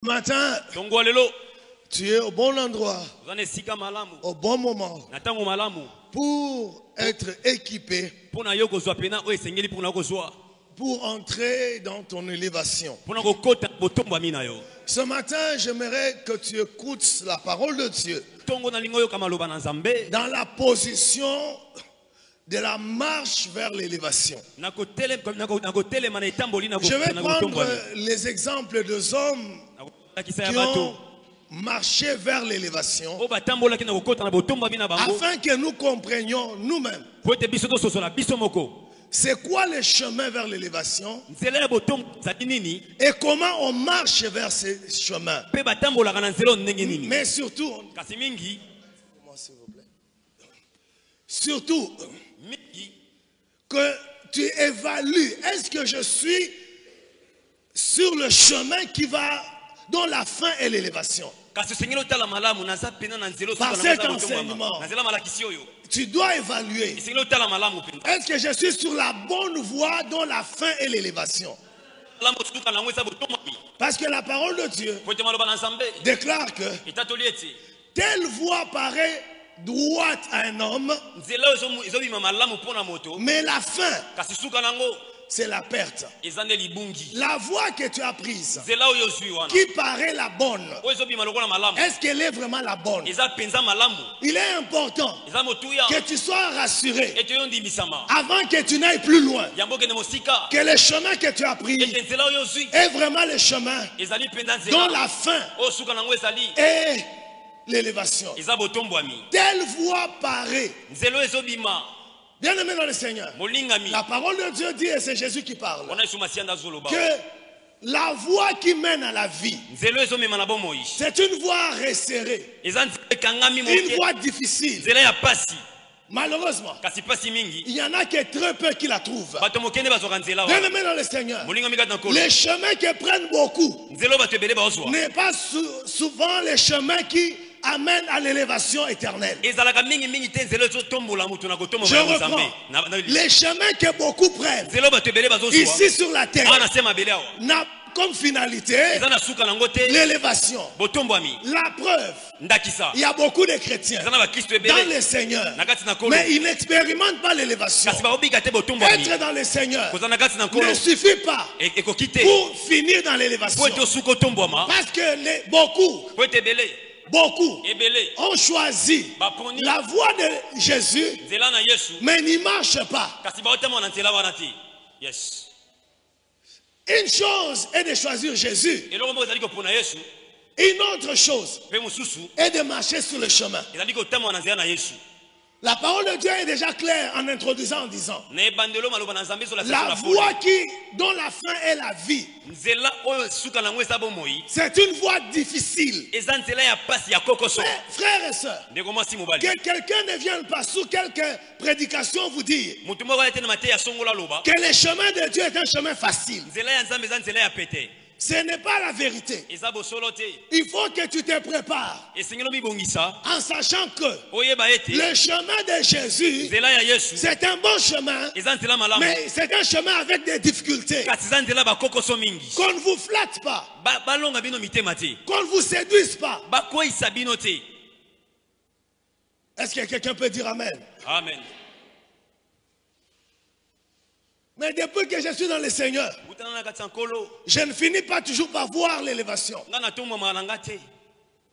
Matin, tu es au bon endroit, au bon moment, pour être équipé, pour entrer dans ton élévation. Ce matin, j'aimerais que tu écoutes la parole de Dieu dans la position de la marche vers l'élévation. Je vais prendre les exemples des hommes qui ont marché vers l'élévation afin que nous comprenions nous-mêmes c'est quoi le chemin vers l'élévation et comment on marche vers ce chemin. Mais surtout, surtout que tu évalues, est-ce que je suis sur le chemin qui va dans la fin et l'élévation? Par cet enseignement, tu dois évaluer, est-ce que je suis sur la bonne voie dans la fin et l'élévation? Parce que la parole de Dieu déclare que telle voie paraît droite à un homme, mais la fin, c'est la perte. La voie que tu as prise, qui paraît la bonne, est-ce qu'elle est vraiment la bonne? Il est important que tu sois rassuré avant que tu n'ailles plus loin, que le chemin que tu as pris est vraiment le chemin dans la fin et l'élévation. Telle voie paraît. Bien aimé dans le Seigneur, la parole de Dieu dit, et c'est Jésus qui parle, que la voie qui mène à la vie, c'est une voie resserrée, une voie difficile. Malheureusement, il y en a que très peu qui la trouvent. Bien aimé dans le Seigneur, les chemins que prennent beaucoup n'est pas souvent les chemins qui amène à l'élévation éternelle. Je reprends. Les chemins que beaucoup prennent ici sur la terre n'a comme finalité l'élévation. La preuve, il y a beaucoup de chrétiens dans le Seigneur, mais ils n'expérimentent pas l'élévation. Être dans le Seigneur ne suffit pas pour finir dans l'élévation. Parce que beaucoup ont choisi la voie de Jésus, mais n'y marchent pas. Une chose est de choisir Jésus. Une autre chose est de marcher sur le chemin. La parole de Dieu est déjà claire en introduisant en disant la voie dont la fin est la vie. C'est une voie difficile. Frères et sœurs, que quelqu'un ne vienne pas sous quelques prédications vous dire que le chemin de Dieu est un chemin facile. Ce n'est pas la vérité. Il faut que tu te prépares en sachant que le chemin de Jésus, c'est un bon chemin, mais c'est un chemin avec des difficultés. Qu'on ne vous flatte pas, qu'on ne vous séduise pas. Est-ce que quelqu'un peut dire Amen? Amen. Mais depuis que je suis dans le Seigneur, je ne finis pas toujours par voir l'élévation.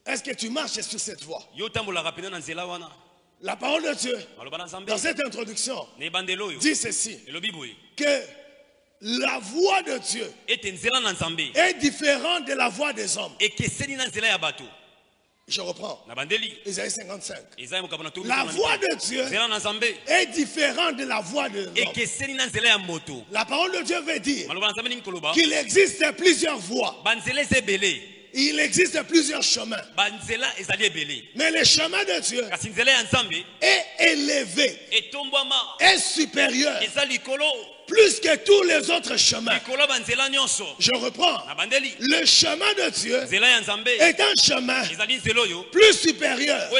Est-ce que tu marches sur cette voie? La parole de Dieu, dans cette introduction, dit ceci, que la voie de Dieu est différente de la voie des hommes. Je reprends. Isaïe 55. La voix de Dieu est différente de la voix de l'homme. La parole de Dieu veut dire qu'il existe plusieurs voies. Il existe plusieurs chemins. Mais le chemin de Dieu est élevé, est supérieur, plus que tous les autres chemins. Je reprends. Le chemin de Dieu est un chemin plus supérieur.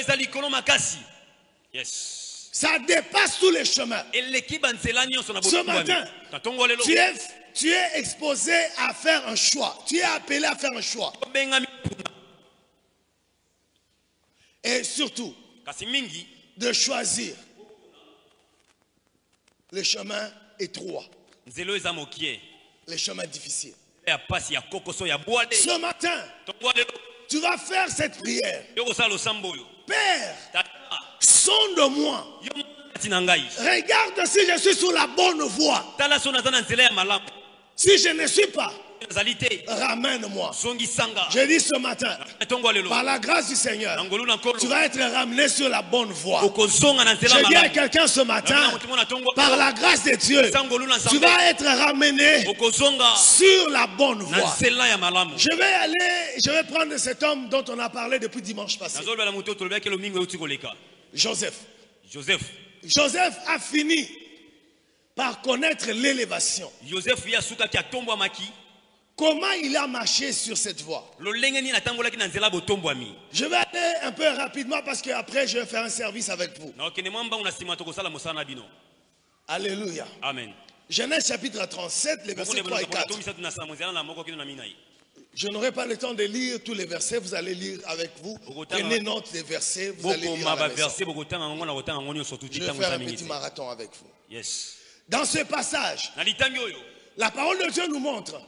Ça dépasse tous les chemins. Ce matin, tu es exposé à faire un choix. Tu es appelé à faire un choix. Et surtout, de choisir le chemin étroit. Les chemins difficiles. Ce matin, tu vas faire cette prière. Père, sonde-moi. Regarde si je suis sur la bonne voie. Si je ne suis pas, ramène-moi. Je dis ce matin, par la grâce du Seigneur, tu vas être ramené sur la bonne voie. Je dis à quelqu'un ce matin, par la grâce de Dieu, tu vas être ramené sur la bonne voie. Je vais prendre cet homme dont on a parlé depuis dimanche passé. Joseph a fini par connaître l'élévation. Comment il a marché sur cette voie? Je vais aller un peu rapidement parce qu'après je vais faire un service avec vous. Alléluia. Amen. Genèse chapitre 37, les versets 3 et 4. Je n'aurai pas le temps de lire tous les versets, vous allez lire avec vous. Prenez note des versets, vous allez lire à la maison. Je vais faire un petit marathon avec vous. Yes. Dans ce passage, la parole de Dieu nous montre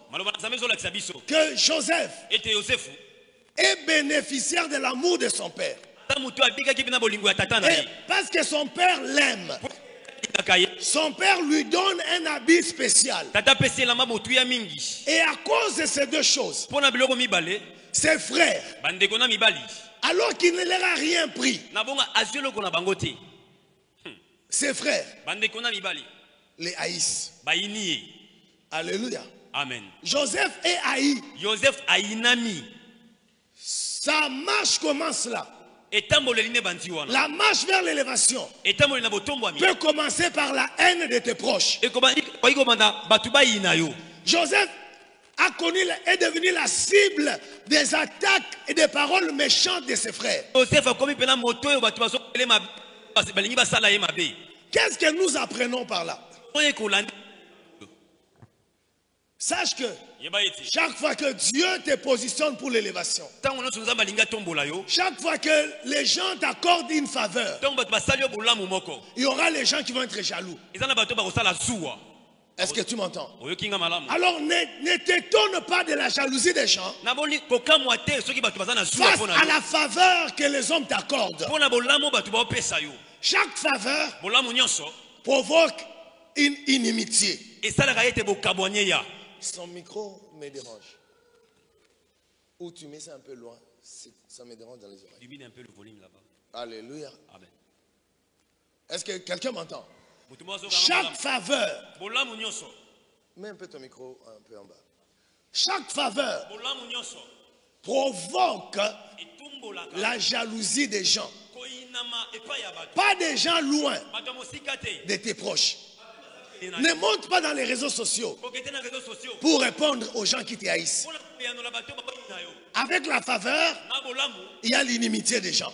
que Joseph est bénéficiaire de l'amour de son père. Et parce que son père l'aime, son père lui donne un habit spécial. Et à cause de ces deux choses, ses frères, alors qu'il ne leur a rien pris, ses frères les haïssent. Alléluia. Amen. Joseph est haï. Joseph haïnami. Sa marche commence là. La marche vers l'élévation peut commencer par la haine de tes proches. Joseph a connu, est devenu la cible des attaques et des paroles méchantes de ses frères. Qu'est-ce que nous apprenons par là? Sache que chaque fois que Dieu te positionne pour l'élévation, chaque fois que les gens t'accordent une faveur, il y aura les gens qui vont être jaloux. Est-ce que tu m'entends? Alors ne t'étonne pas de la jalousie des gens face à la faveur que les hommes t'accordent. Chaque faveur provoque une inimitié. Son micro me dérange. Ou tu mets ça un peu loin, ça me dérange dans les oreilles. Diminue un peu le volume là-bas. Alléluia. Amen. Est-ce que quelqu'un m'entend? Chaque faveur, mets un peu ton micro un peu en bas. Chaque faveur provoque la jalousie des gens. Pas des gens loin de tes proches. Ne monte pas dans les réseaux sociaux pour répondre aux gens qui te haïssent. Avec la faveur, il y a l'inimitié des gens.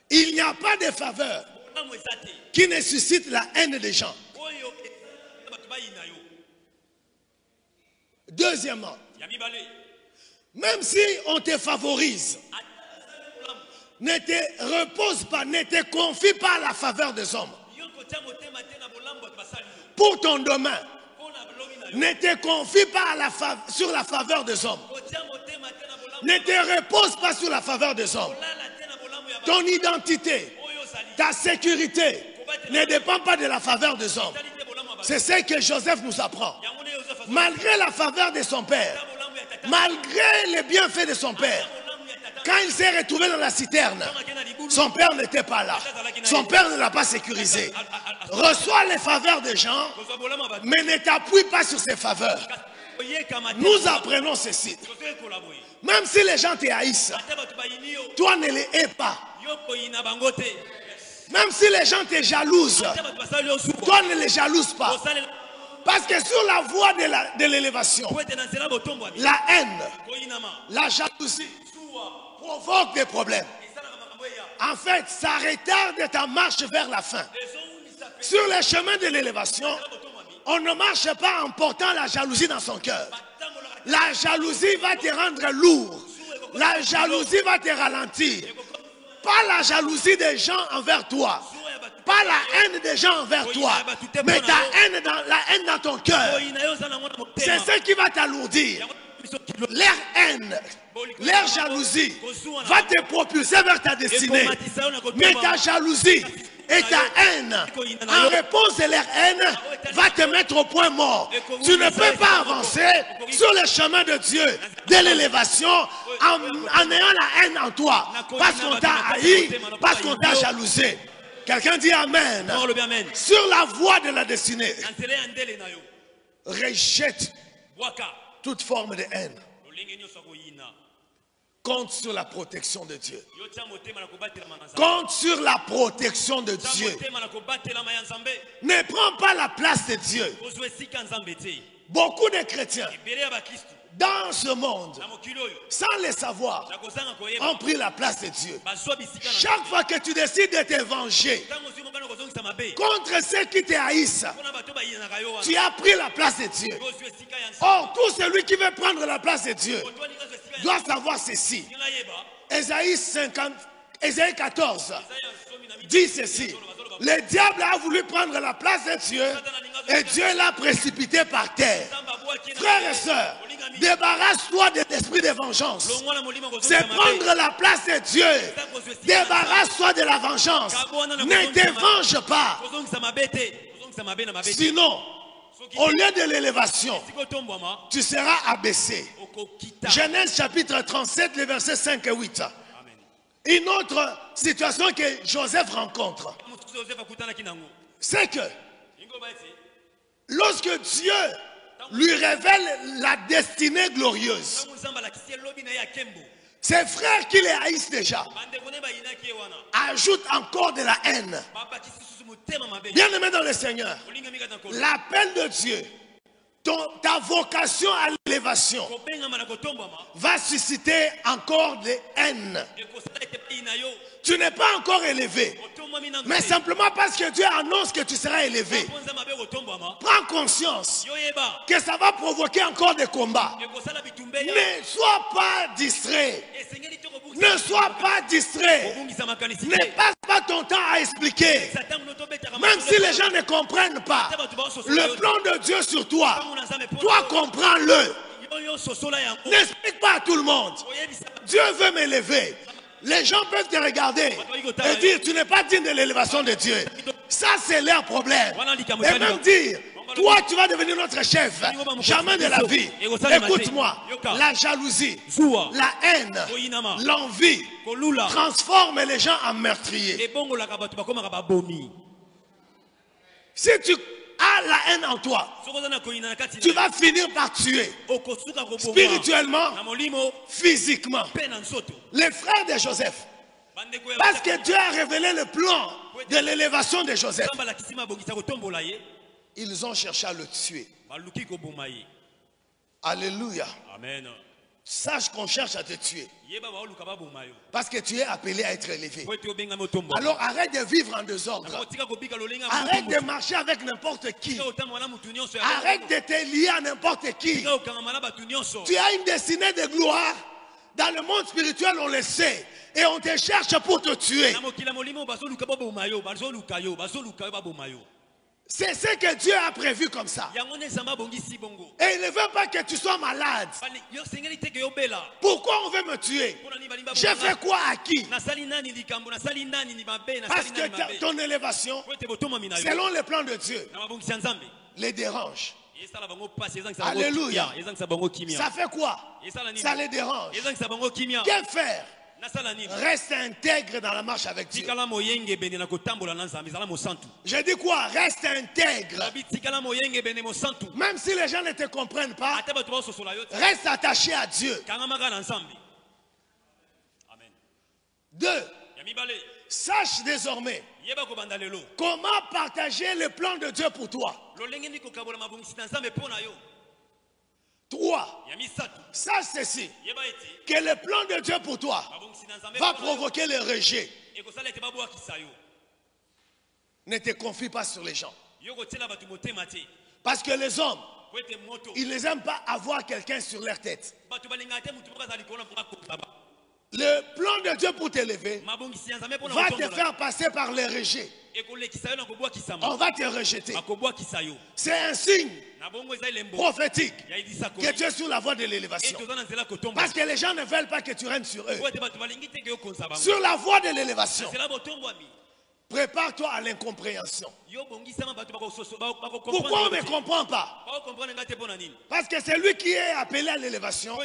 Il n'y a pas de faveur qui ne suscite la haine des gens. Deuxièmement, même si on te favorise, ne te repose pas, ne te confie pas à la faveur des hommes. Pour ton domaine, ne te confie pas sur la faveur des hommes. Ne te repose pas sur la faveur des hommes. Ton identité, ta sécurité ne dépend pas de la faveur des hommes. C'est ce que Joseph nous apprend. Malgré la faveur de son père, malgré les bienfaits de son père, quand il s'est retrouvé dans la citerne, son père n'était pas là. Son père ne l'a pas sécurisé. Reçois les faveurs des gens, mais ne t'appuie pas sur ces faveurs. Nous apprenons ceci. Même si les gens te haïssent, toi ne les hais pas. Même si les gens te jalousent, toi ne les jalouses pas. Parce que sur la voie de l'élévation, la haine, la jalousie provoque des problèmes. En fait, ça retarde ta marche vers la fin. Sur le chemin de l'élévation, on ne marche pas en portant la jalousie dans son cœur. La jalousie va te rendre lourd. La jalousie va te ralentir. Pas la jalousie des gens envers toi. Pas la haine des gens envers toi. Mais la haine dans ton cœur. C'est ce qui va t'alourdir. Leur haine, leur jalousie va te propulser vers ta destinée. Mais ta jalousie et ta haine, en réponse à leur haine, va te mettre au point mort. Tu ne peux pas avancer sur le chemin de Dieu, de l'élévation, en ayant la haine en toi. Parce qu'on t'a haï, parce qu'on t'a jalousé. Quelqu'un dit Amen. Sur la voie de la destinée, rejette toute forme de haine. Compte sur la protection de Dieu. Compte sur la protection de Dieu. Ne prends pas la place de Dieu. Beaucoup de chrétiens dans ce monde, sans le savoir, ont pris la place de Dieu. Chaque fois que tu décides de te venger contre ceux qui te haïssent, tu as pris la place de Dieu. Or, tout celui qui veut prendre la place de Dieu doit savoir ceci. Ésaïe 14 dit ceci. Le diable a voulu prendre la place de Dieu et Dieu l'a précipité par terre. Frères et sœurs, débarrasse-toi de l'esprit de vengeance. C'est prendre la place de Dieu. Débarrasse-toi de la vengeance. Ne te venge pas. Sinon, au lieu de l'élévation, tu seras abaissé. Genèse chapitre 37, les versets 5 et 8. Une autre situation que Joseph rencontre, c'est que lorsque Dieu lui révèle la destinée glorieuse, ses frères qui les haïssent déjà ajoutent encore de la haine. Bien-aimé dans le Seigneur, l'appel de Dieu, ta vocation à l'élévation va susciter encore de haine. Tu n'es pas encore élevé, mais simplement parce que Dieu annonce que tu seras élevé. Prends conscience que ça va provoquer encore des combats. Ne sois pas distrait. Ne sois pas distrait. Ne passe pas ton temps à expliquer. Même si les gens ne comprennent pas le plan de Dieu sur toi, toi comprends-le. N'explique pas à tout le monde. Dieu veut m'élever. Les gens peuvent te regarder et dire tu n'es pas digne de l'élévation de Dieu. Ça c'est leur problème. Et même dire toi tu vas devenir notre chef. Jamais de la vie. Écoute-moi. La jalousie, la haine, l'envie transforme les gens en meurtriers. Si tu as la haine en toi, tu vas finir par tuer spirituellement, physiquement. Les frères de Joseph, parce que Dieu a révélé le plan de l'élévation de Joseph, ils ont cherché à le tuer. Alléluia. Amen. Sache qu'on cherche à te tuer. Parce que tu es appelé à être élevé. Alors arrête de vivre en désordre. Arrête de marcher avec n'importe qui. Arrête de te lier à n'importe qui. Tu as une destinée de gloire. Dans le monde spirituel, on le sait. Et on te cherche pour te tuer. C'est ce que Dieu a prévu comme ça. Et il ne veut pas que tu sois malade. Pourquoi on veut me tuer? J'ai fait quoi à qui? Parce que ton élévation, selon le plan de Dieu, les dérange. Alléluia. Ça fait quoi? Ça les dérange. Que faire? Reste intègre dans la marche avec Dieu. Je dis quoi? Reste intègre. Même si les gens ne te comprennent pas, reste attaché à Dieu. 2. Sache désormais comment partager le plan de Dieu pour toi. 3. Sache ceci, que le plan de Dieu pour toi va provoquer le rejet. Ne te confie pas sur les gens. Parce que les hommes, ils ne aiment pas avoir quelqu'un sur leur tête. Le plan de Dieu pour t'élever va te faire passer par le rejet. On va te rejeter. C'est un signe prophétique que tu es sur la voie de l'élévation. Parce que les gens ne veulent pas que tu règnes sur eux. Sur la voie de l'élévation, prépare-toi à l'incompréhension. Pourquoi on ne comprend pas? Parce que c'est lui qui est appelé à l'élévation.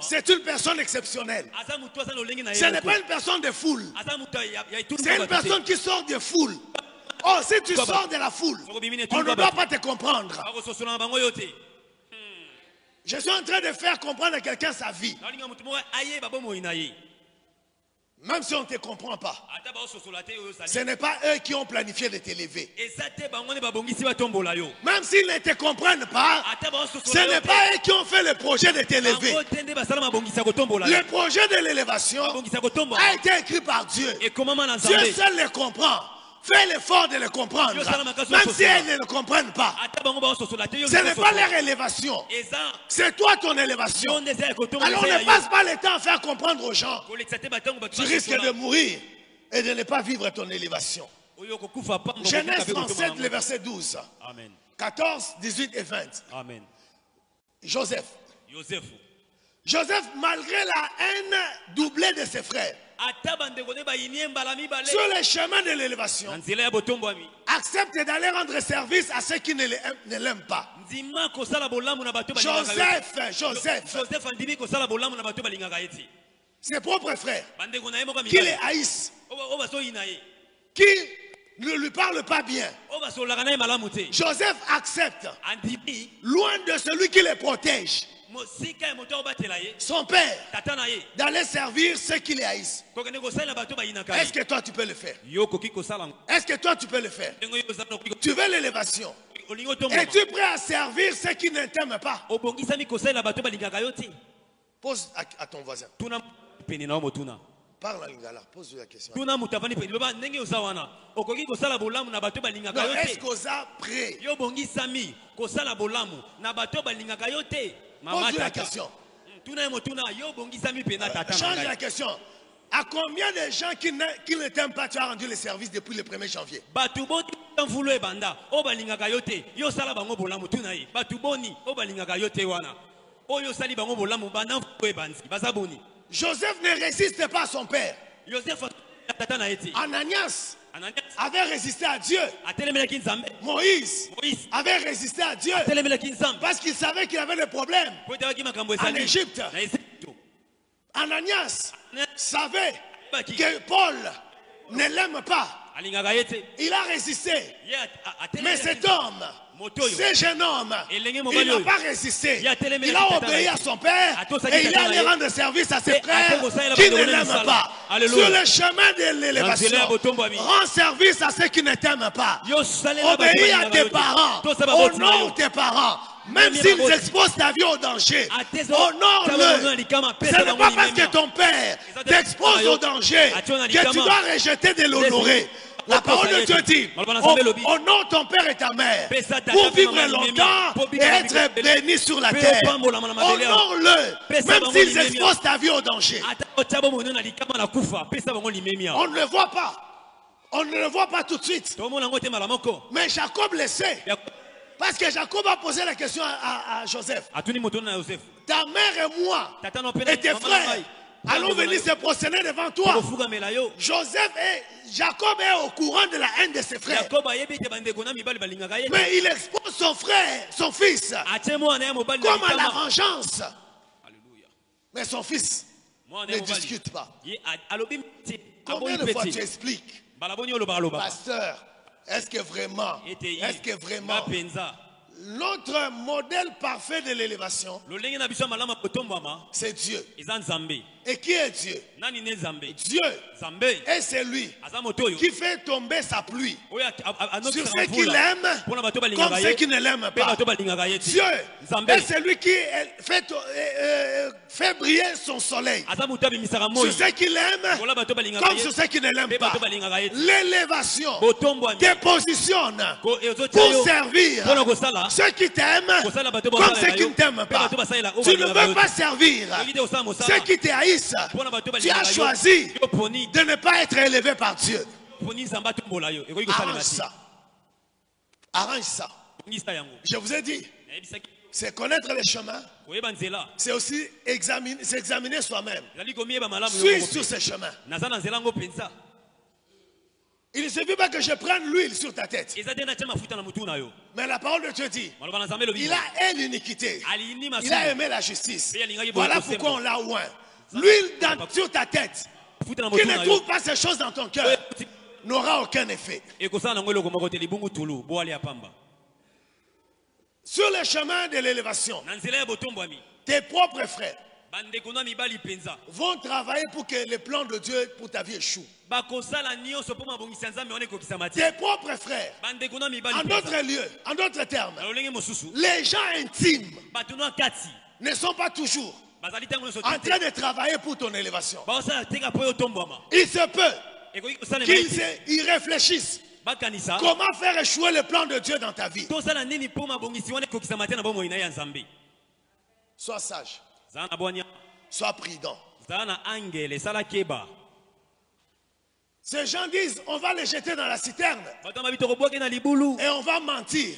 C'est une personne exceptionnelle. Ce n'est pas une personne de foule. C'est une personne qui sort de foule. Oh, si tu sors de la foule, on ne doit pas te comprendre. Je suis en train de faire comprendre à quelqu'un sa vie. Même si on ne te comprend pas, ce n'est pas eux qui ont planifié de t'élever. Même s'ils ne te comprennent pas, ce n'est pas eux qui ont fait le projet de t'élever. Le projet de l'élévation a été écrit par Dieu. Dieu seul le comprend. Fais l'effort de le comprendre. Même si elles ne le comprennent pas. Ce n'est pas leur élévation. C'est toi ton élévation. Alors ne passe pas le temps à faire comprendre aux gens. Tu risques de mourir et de ne pas vivre ton élévation. Genèse 37, le verset 12. 14, 18 et 20. Joseph, malgré la haine doublée de ses frères, sur le chemin de l'élévation, accepte d'aller rendre service à ceux qui ne l'aiment pas. Joseph, ses propres frères, qui les haïssent, qui ne lui parlent pas bien. Joseph accepte, loin de celui qui les protège, son père, d'aller servir ceux qui les haïssent. Est-ce que toi tu peux le faire? Est-ce que toi tu peux le faire? Tu veux l'élévation? Es-tu prêt à servir ceux qui ne t'aiment pas? Pose à ton voisin. Parle à Lingala, pose-lui la question. Est-ce qu'on a prêt? Pose la question. Change la question. À combien de gens qui ne t'aiment pas tu as rendu le service depuis le 1er janvier? Joseph ne résiste pas à son père. Ananias avait résisté à Dieu. Moïse avait résisté à Dieu parce qu'il savait qu'il avait des problèmes en Égypte. Ananias savait que Paul ne l'aime pas. Il a résisté. Mais cet homme, ce jeune homme, il n'a pas résisté. Il a obéi à son père et il est allé rendre service à ses frères qui ne l'aiment pas. Sur le chemin de l'élévation, rends service à ceux qui ne t'aiment pas. Obéis à tes parents, honore tes parents. Même s'ils exposent ta vie au danger, honore-le. Ce n'est pas parce que ton père t'expose au danger que tu dois rejeter de l'honorer. La parole de Dieu dit, honore ton père et ta mère pour vivre longtemps et être béni sur la terre. Honore-le, même s'ils exposent ta vie au danger. On ne le voit pas. On ne le voit pas tout de suite. Mais Jacob le sait. Parce que Jacob a posé la question à Joseph. Ta mère et moi et tes frères allons venir se prosterner devant toi. Jacob est au courant de la haine de ses frères. Mais il expose son frère, son fils, comme à la vengeance. Mais son fils ne discute pas. Combien de fois tu expliques, pasteur, est-ce que vraiment notre modèle parfait de l'élévation, c'est Dieu. Et qui est Dieu? Dieu est celui qui fait tomber sa pluie sur ceux qui l'aiment comme ceux qui ne l'aiment pas. Dieu est celui qui fait briller son soleil sur ceux qui l'aiment comme sur ceux qui ne l'aiment pas. L'élévation te positionne pour servir ceux qui t'aiment comme ceux qui ne t'aiment pas. Tu ne veux pas servir ceux qui te haïssent. Tu as choisi de ne pas être élevé par Dieu. Arrange ça. Arrange ça. Je vous ai dit, c'est connaître les chemins. C'est aussi s'examiner soi-même. Suis sur ces chemins. Il ne suffit pas que je prenne l'huile sur ta tête. Mais la parole de Dieu dit, il a aimé l'iniquité. Il a aimé la justice. Voilà pourquoi on l'a oint. L'huile sur ta tête, qui ne trouve pas ces choses dans ton cœur, n'aura aucun effet. Sur le chemin de l'élévation, tes propres frères vont travailler pour que les plans de Dieu pour ta vie échouent. Tes propres frères, en d'autres lieux, en d'autres termes, les gens intimes ne sont pas toujours en train de travailler pour ton élévation. Il se peut qu'ils réfléchissent comment faire échouer le plan de Dieu dans ta vie. Sois sage. Sois prudent. Ces gens disent on va les jeter dans la citerne et on va mentir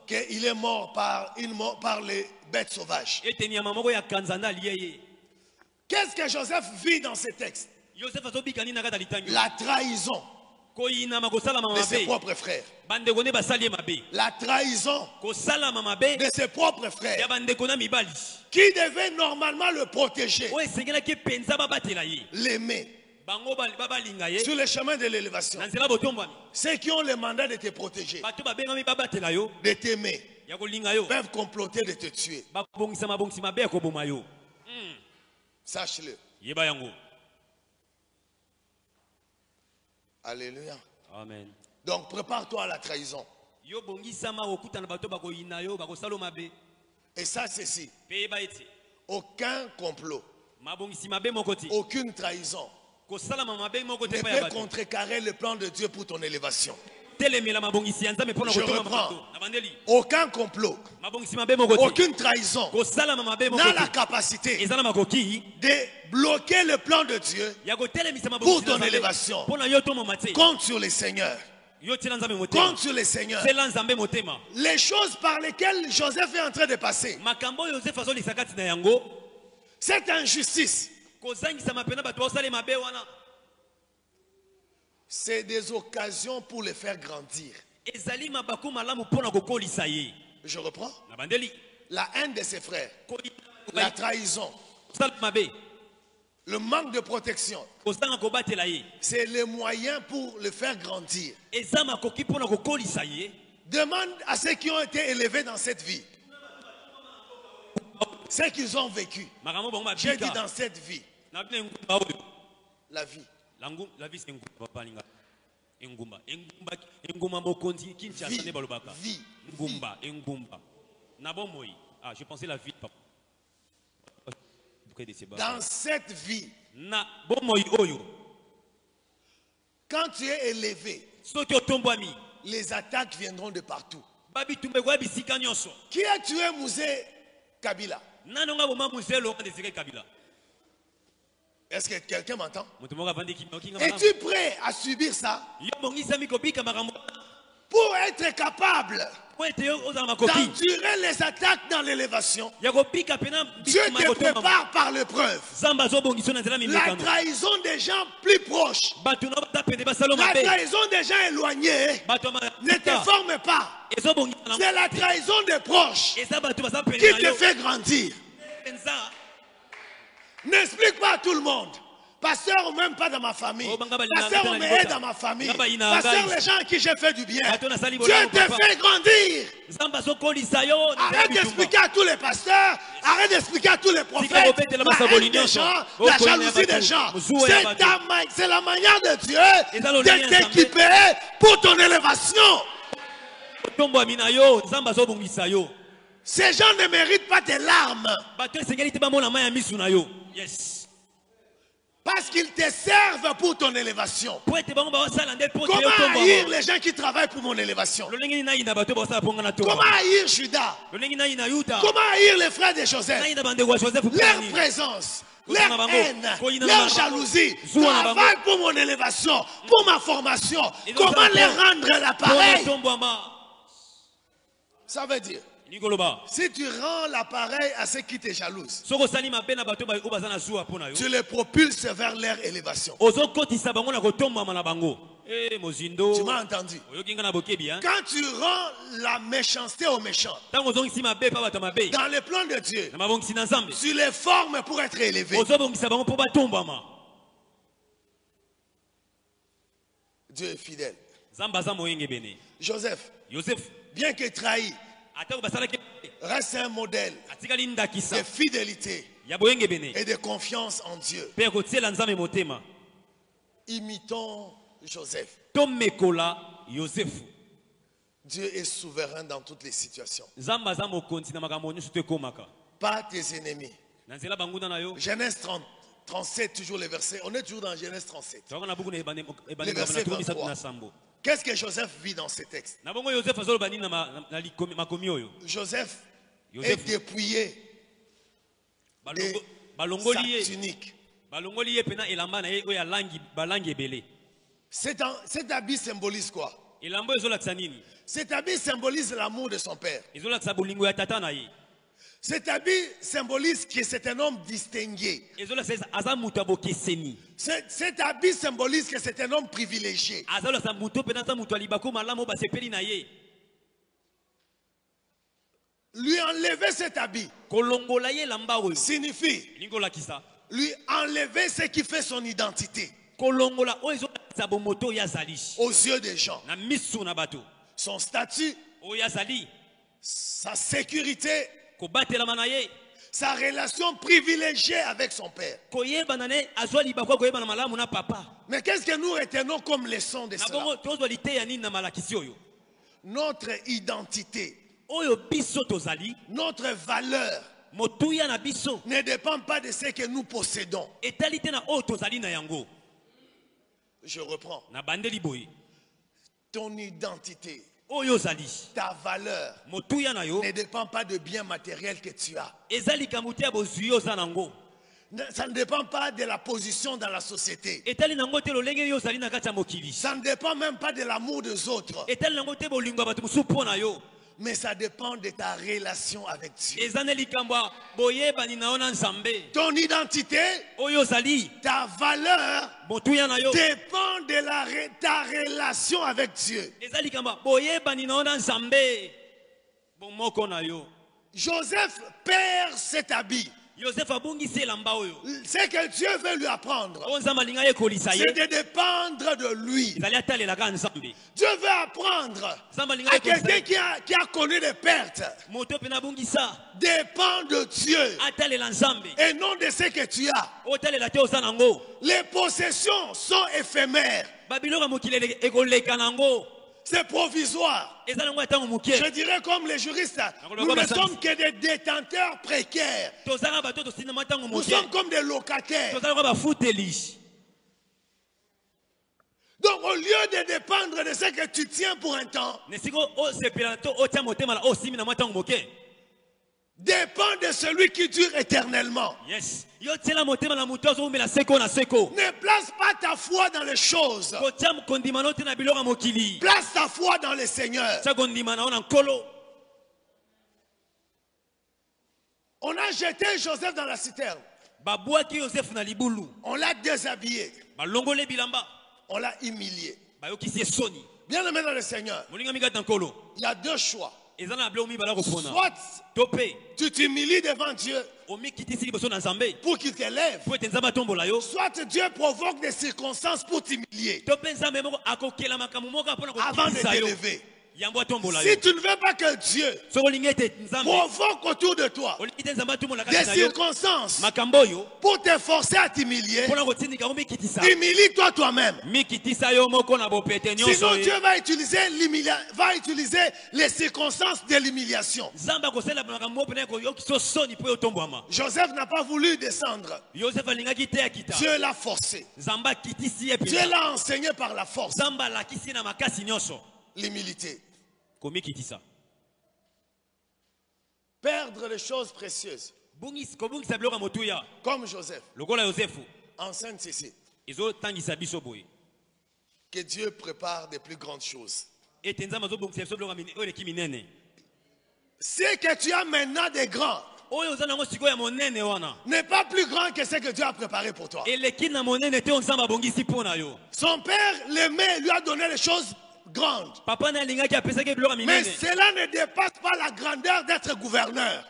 qu'il est mort par les bêtes sauvages. Qu'est-ce que Joseph vit dans ces textes? La trahison de ses propres frères. La trahison de ses propres frères qui devaient normalement le protéger, l'aimer sur le chemin de l'élévation. Ceux qui ont le mandat de te protéger, de t'aimer, peuvent comploter de te tuer. Sache-le. Alléluia. Amen. Donc prépare-toi à la trahison. Et ça, ceci. Aucun complot, aucune trahison ne peut contrecarrer le plan de Dieu pour ton élévation. Je reprends. Aucun complot, aucune trahison n'a la capacité de bloquer le plan de Dieu pour ton élévation. Compte sur les seigneurs. Compte sur les seigneurs. Les choses par lesquelles Joseph est en train de passer, cette injustice, c'est des occasions pour les faire grandir. Je reprends. La haine de ses frères, la trahison, le manque de protection, c'est le moyen pour le faire grandir. Demande à ceux qui ont été élevés dans cette vie, ceux qu'ils ont vécu. J'ai dit dans cette vie. La vie. La vie c'est Ngumba. Ngumba mokonzi Kinshasa balobaka. Vie. Ngumba. Nabomoi. Ah, je pensais la vie papa. Dans cette vie. Na bomoi oyo. Quand tu es élevé, les attaques viendront de partout. Qui a tué Mouzé Kabila? Est-ce que quelqu'un m'entend? Es-tu prêt à subir ça pour être capable d'endurer les attaques dans l'élévation? Dieu te prépare par l'épreuve. La trahison des gens plus proches, la trahison des gens éloignés ne te forme pas. C'est la trahison des proches qui te fait grandir. N'explique pas à tout le monde. Pasteur, ou même pas dans ma famille. Pasteur, on m'aide dans ma famille. Pasteur, les gens à qui j'ai fait du bien. Dieu te fait grandir. Arrête d'expliquer à tous les pasteurs. Arrête d'expliquer à tous les prophètes. La haine des gens, la jalousie des gens. C'est la manière de Dieu de t'équiper pour ton élévation. Ces gens ne méritent pas tes larmes. Yes. Parce qu'ils te servent pour ton élévation. Comment haïr les gens qui travaillent pour mon élévation? Comment haïr Judas? Comment haïr les frères de Joseph? Leur présence, leur haine, leur jalousie travaillent pour mon élévation, pour ma formation. Comment les rendre l'appareil? Ça veut dire, si tu rends l'appareil à ceux qui te jalousent, tu les propulses vers leur élévation. Tu m'as entendu? Quand tu rends la méchanceté aux méchants, dans le plan de Dieu, tu les formes pour être élevés. Dieu est fidèle. Joseph, bien que trahi, reste un modèle de fidélité et de confiance en Dieu. Imitons Joseph. Dieu est souverain dans toutes les situations. Pas tes ennemis. Genèse 37, toujours les versets. On est toujours dans Genèse 37. Le verset 23. Qu'est-ce que Joseph vit dans ce texte? Joseph est dépouillé de sa tunique. Cet habit symbolise quoi? Cet habit symbolise l'amour de son père. Cet habit symbolise que c'est un homme distingué. Cet habit symbolise que c'est un homme privilégié. Lui enlever cet habit signifie lui enlever ce qui fait son identité aux yeux des gens. Son statut, sa sécurité, sa relation privilégiée avec son père. Mais qu'est-ce que nous retenons comme leçon de cela? Notre identité, notre valeur ne dépend pas de ce que nous possédons. Je reprends. Ton identité, ta valeur ne dépend pas de biens matériels que tu as. Ça ne dépend pas de la position dans la société. Ça ne dépend même pas de l'amour des autres. Mais ça dépend de ta relation avec Dieu. Ton identité, ta valeur dépend de ta relation avec Dieu. Joseph perd cet habit. Ce que Dieu veut lui apprendre, c'est de dépendre de lui. Dieu veut apprendre à quelqu'un qui a connu des pertes. Dépend de Dieu et non de ce que tu as. Les possessions sont éphémères. C'est provisoire. Je dirais comme les juristes, nous ne sommes que des détenteurs précaires. Nous sommes comme des locataires. Donc au lieu de dépendre de ce que tu tiens pour un temps, dépend de celui qui dure éternellement. Yes. Ne place pas ta foi dans les choses. Place ta foi dans le Seigneur. On a jeté Joseph dans la citerne. On l'a déshabillé. On l'a humilié. Bien aimé dans le Seigneur, il y a deux choix. Soit tu t'humilies devant Dieu pour qu'il t'élève. Soit Dieu provoque des circonstances pour t'humilier avant de t'élever. Si tu ne veux pas que Dieu provoque autour de toi des circonstances pour te forcer à t'humilier, humilie-toi toi-même. Sinon Dieu va utiliser les circonstances de l'humiliation. Joseph n'a pas voulu descendre. Dieu l'a forcé. Dieu l'a enseigné par la force. L'humilité. Perdre les choses précieuses. Comme Joseph. Enseigne ceci. Que Dieu prépare des plus grandes choses. Ce que tu as maintenant des grands n'est pas plus grand que ce que Dieu a préparé pour toi. Son père l'aimait, lui a donné les choses grande. Mais cela ne dépasse pas la grandeur d'être gouverneur.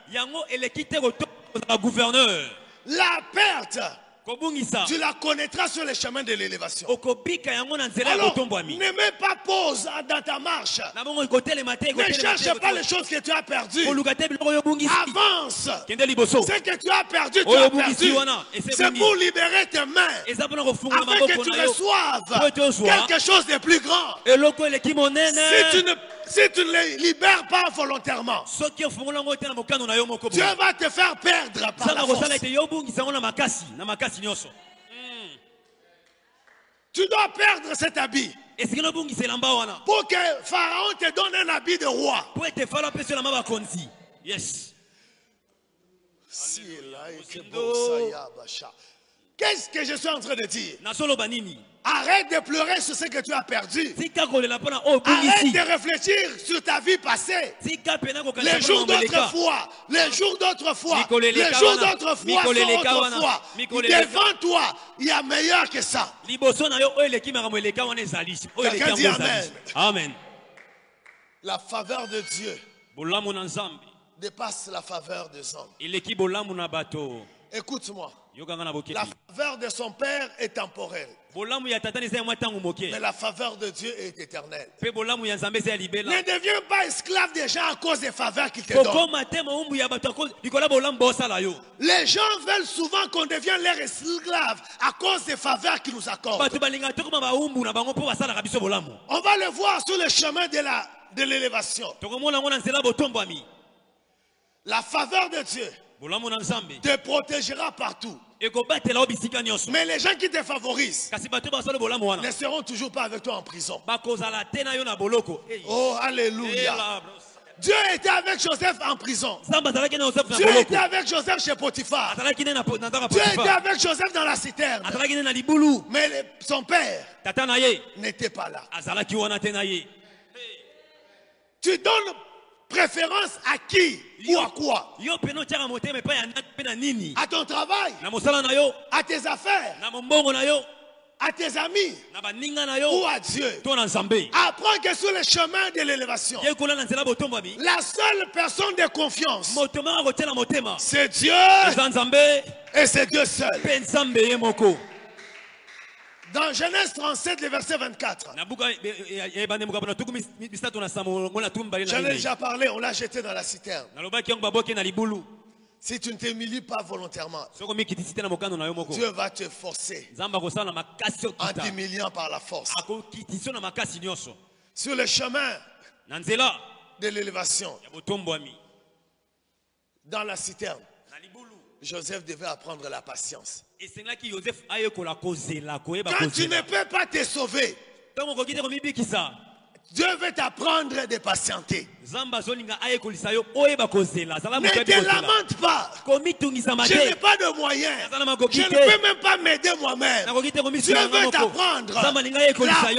La perte, tu la connaîtras sur les chemins de l'élévation. Alors, ne mets pas pause dans ta marche. Ne cherche pas les choses que tu as perdues. Avance. Ce que tu as perdu, tu as perdu. C'est pour libérer tes mains afin que tu reçoives quelque chose de plus grand. Si tu ne les libères pas volontairement, Dieu va te faire perdre par la force. Tu dois perdre cet habit pour que Pharaon te donne un habit de roi. Yes. Qu'est-ce que je suis en train de dire? Arrête de pleurer sur ce que tu as perdu. Arrête de réfléchir sur ta vie passée. Les jours d'autrefois, les jours d'autrefois, les jours d'autrefois sont autrefois. Devant toi, il y a meilleur que ça. Quelqu'un dit Amen. Amen. La faveur de Dieu dépasse la faveur des hommes. Écoute-moi. La faveur de son père est temporelle. Mais la faveur de Dieu est éternelle. Ne deviens pas esclave des gens à cause des faveurs qu'ils te donnent. Les gens veulent souvent qu'on devienne leur esclave à cause des faveurs qu'ils nous accordent. On va le voir sur le chemin de l'élévation. La faveur de Dieu te protégera partout. Mais les gens qui te favorisent ne seront toujours pas avec toi en prison. Oh, alléluia. Dieu était avec Joseph en prison. Dieu était avec Joseph chez Potiphar. Dieu était avec Joseph dans la citerne. Mais son père n'était pas là. Tu donnes préférence à qui ou à quoi? À ton travail, à tes affaires, à tes amis ou à Dieu. Apprends que sur le chemin de l'élévation, la seule personne de confiance, c'est Dieu et c'est Dieu seul. Dans Genèse 37, le verset 24. J'en ai déjà parlé, on l'a jeté dans la citerne. Si tu ne t'humilies pas volontairement, Dieu va te forcer en t'humiliant par la force. Sur le chemin de l'élévation, dans la citerne, Joseph devait apprendre la patience. Quand tu ne peux pas te sauver, Dieu veut t'apprendre de patienter. Ne te lamente pas. Je n'ai pas de moyens. Je ne peux même pas m'aider moi-même. Dieu veut t'apprendre la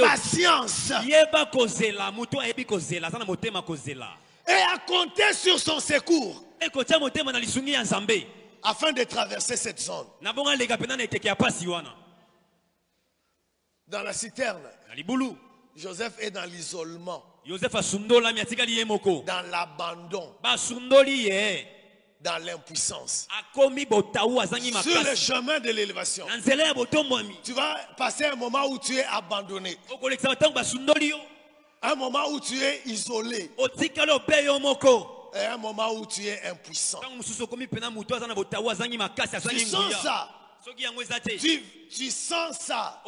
patience. Et à compter sur son secours afin de traverser cette zone. Dans la citerne, Joseph est dans l'isolement. Dans l'abandon. Dans l'impuissance. Sur le chemin de l'élévation. Tu vas passer un moment où tu es abandonné. Un moment où tu es isolé. Et un moment où tu es impuissant. Tu sens ça. Tu sens ça.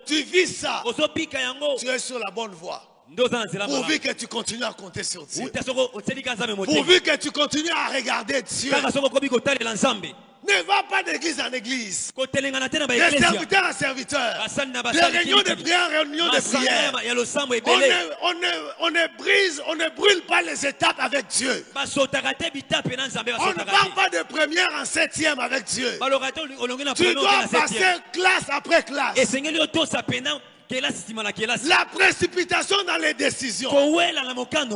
Tu vis ça. Tu es sur la bonne voie. Pourvu que tu continues à compter sur Dieu. Pourvu que tu continues à regarder Dieu. Ne va pas d'église en église. De serviteur à serviteur. De réunion de prière en réunion de prière. On ne brûle pas les étapes avec Dieu. On ne part pas de première en septième avec Dieu. Tu dois passer classe après classe. La précipitation dans les décisions,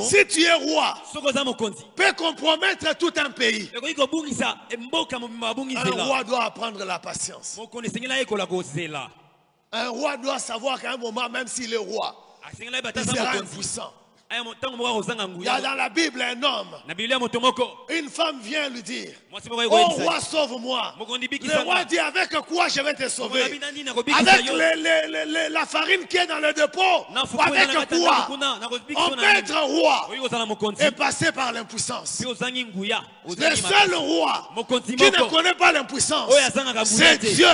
si tu es roi, peut compromettre tout un pays. Un roi doit apprendre la patience. Un roi doit savoir qu'à un moment, même s'il est roi, il sera impuissant. Il y a dans la Bible un homme. Une femme vient lui dire: oh roi, sauve-moi. Le roi dit: avec quoi je vais te sauver? Avec la farine qui est dans le dépôt? Avec quoi? On peut être roi et passer par l'impuissance. Le seul roi qui ne connaît pas l'impuissance, c'est Dieu.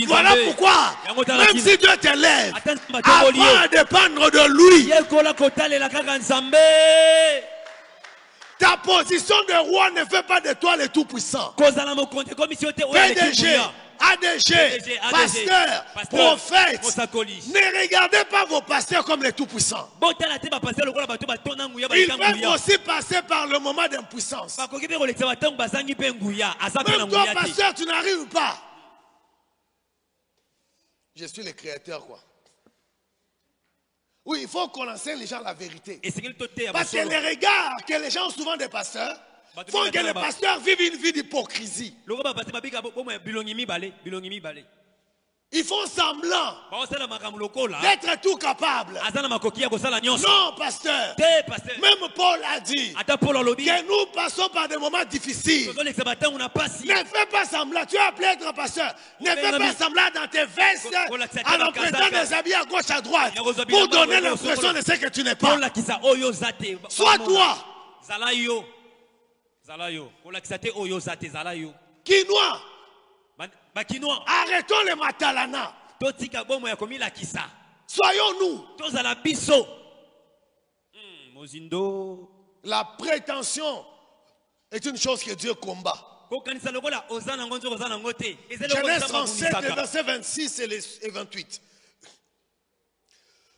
Voilà pourquoi, même si Dieu te lève, avant à dépendre de lui, ta position de roi ne fait pas de toi le tout-puissant. PDG, ADG, pasteur, prophète, ne regardez pas vos pasteurs comme les tout-puissants. Ils peuvent aussi passer par le moment d'impuissance. Même toi, pasteur, tu n'arrives pas. Je suis le créateur, quoi. Oui, il faut qu'on enseigne les gens la vérité. Parce que les regards que les gens ont souvent des pasteurs font que les pasteurs vivent une vie d'hypocrisie. Ils font semblant d'être tout capables. Non, pasteur. Même Paul a dit que nous passons par des moments difficiles. Ne fais pas semblant. Tu es appelé à être pasteur. Ne fais pas semblant dans tes vestes en empruntant des habits à gauche à droite pour donner l'impression de ce que tu n'es pas. Sois toi. Quinoa. Arrêtons les matalana. Soyons-nous. La prétention est une chose que Dieu combat. Genèse 37, versets 26 et 28.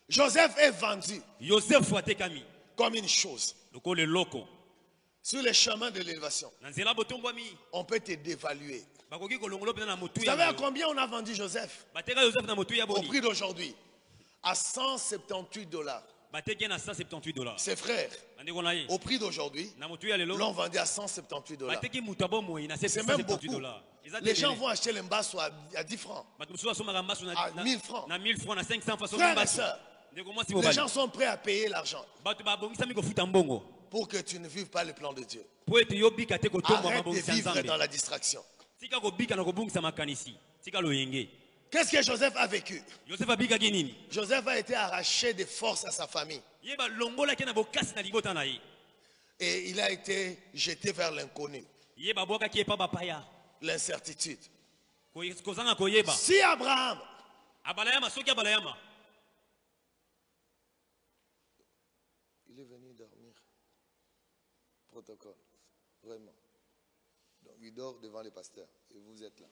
Joseph est vendu comme une chose. Sur les chemins de l'élévation, on peut te dévaluer. Vous savez à combien on a vendu Joseph? Au prix d'aujourd'hui, à $178. Ses frères, au prix d'aujourd'hui, l'ont vendu à $178. C'est même beaucoup. Les gens vont acheter les mbassos à 10 francs, à 1000 francs. Frères et sœurs, les gens sont prêts à payer l'argent pour que tu ne vives pas le plan de Dieu. Arrête de vivre dans la distraction. Qu'est-ce que Joseph a vécu? Joseph a été arraché de force à sa famille. Et il a été jeté vers l'inconnu, l'incertitude. Si Abraham il est venu dormir, protocole, vraiment. Donc il dort devant les pasteurs et vous êtes là.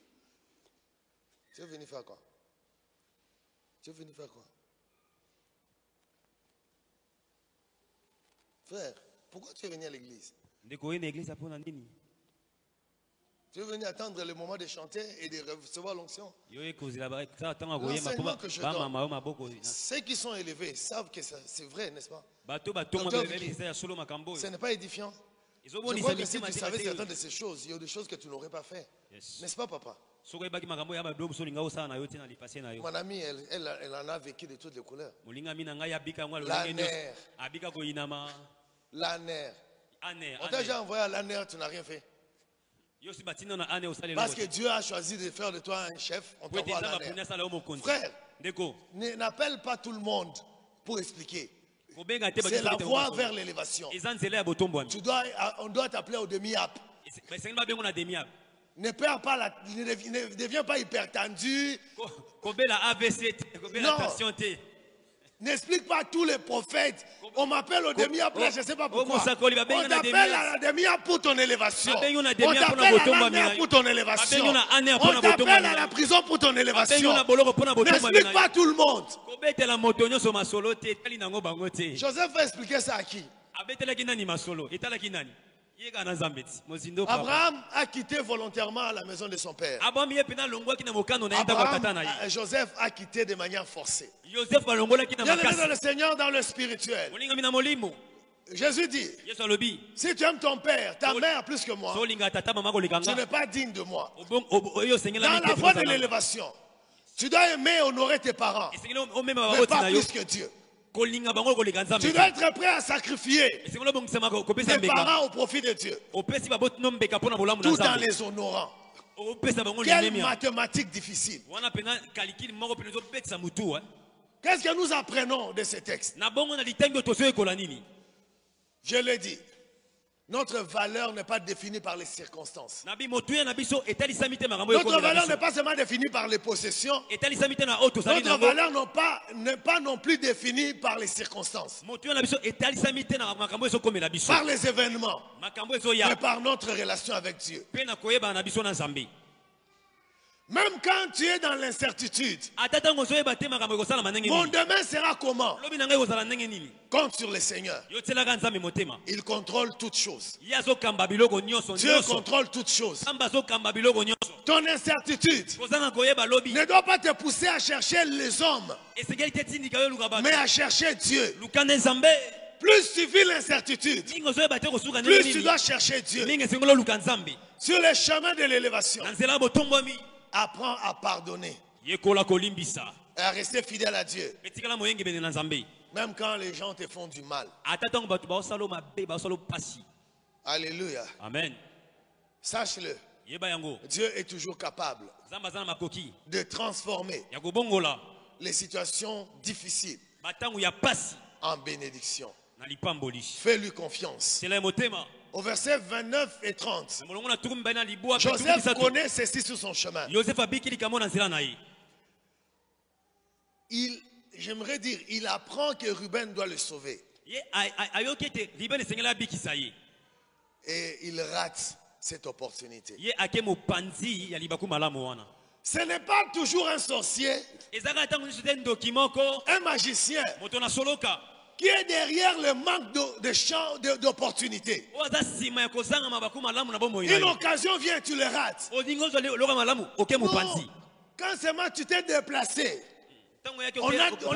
Tu es venu faire quoi? Tu es venu faire quoi? Frère, pourquoi tu es venu à l'église? Tu es venu attendre le moment de chanter et de recevoir l'onction. L'enseignement que je donne, ceux qui sont élevés savent que c'est vrai, n'est-ce pas? Ce n'est pas édifiant. Je crois que si tu savais certaines de ces choses, il y a des choses que tu n'aurais pas fait. N'est-ce pas, papa? Mon amie, elle en a vécu de toutes les couleurs. L'ANER. On t'a déjà envoyé à l'ANER, tu n'as rien fait. Parce que Dieu a choisi de faire de toi un chef. On t'envoie à l'ANER. Frère, n'appelle pas tout le monde pour expliquer. C'est la voie vers l'élévation. On doit t'appeler au demi-ap. Ne perds pas ne deviens pas hypertendu. Non. N'explique pas tous les prophètes. On m'appelle au demi-ap, je ne sais pas pourquoi. On t'appelle à la demi-ap pour ton élévation. On t'appelle à la pour ton élévation. On t'appelle à la prison pour ton élévation. N'explique pas tout le monde. Joseph va expliquer ça à qui? Abraham a quitté volontairement la maison de son père. Joseph a quitté de manière forcée. Bien aimé dans le Seigneur, dans le spirituel. Jésus dit, si tu aimes ton père, ta mère plus que moi, tu n'es pas digne de moi. Dans la voie de l'élévation, tu dois aimer et honorer tes parents, mais pas plus que Dieu. Tu dois être prêt à sacrifier tes parents au profit de Dieu, tout en les honorant. Quelle mathématique difficile. Qu'est-ce que nous apprenons de ces textes? Je l'ai dit, notre valeur n'est pas définie par les circonstances. Notre valeur n'est pas seulement définie par les possessions. Notre valeur n'est pas non plus définie par les circonstances, par les événements, mais par notre relation avec Dieu. Même quand tu es dans l'incertitude, mon demain sera comment? Compte sur le Seigneur. Il contrôle toutes choses. Dieu contrôle toutes choses. Ton incertitude ne doit pas te pousser à chercher les hommes, mais à chercher Dieu. Plus tu vis l'incertitude, plus tu dois chercher Dieu. Sur le chemin de l'élévation, apprends à pardonner et à rester fidèle à Dieu, même quand les gens te font du mal. Alléluia. Amen. Sache-le, Dieu est toujours capable de transformer les situations difficiles en bénédiction. Fais-lui confiance. Au verset 29 et 30, Joseph connaît ceci sur son chemin. J'aimerais dire, il apprend que Ruben doit le sauver. Et il rate cette opportunité. Ce n'est pas toujours un sorcier, un magicien qui est derrière le manque d'opportunités. Une occasion vient, tu le rates. Non. Quand seulement tu t'es déplacé, on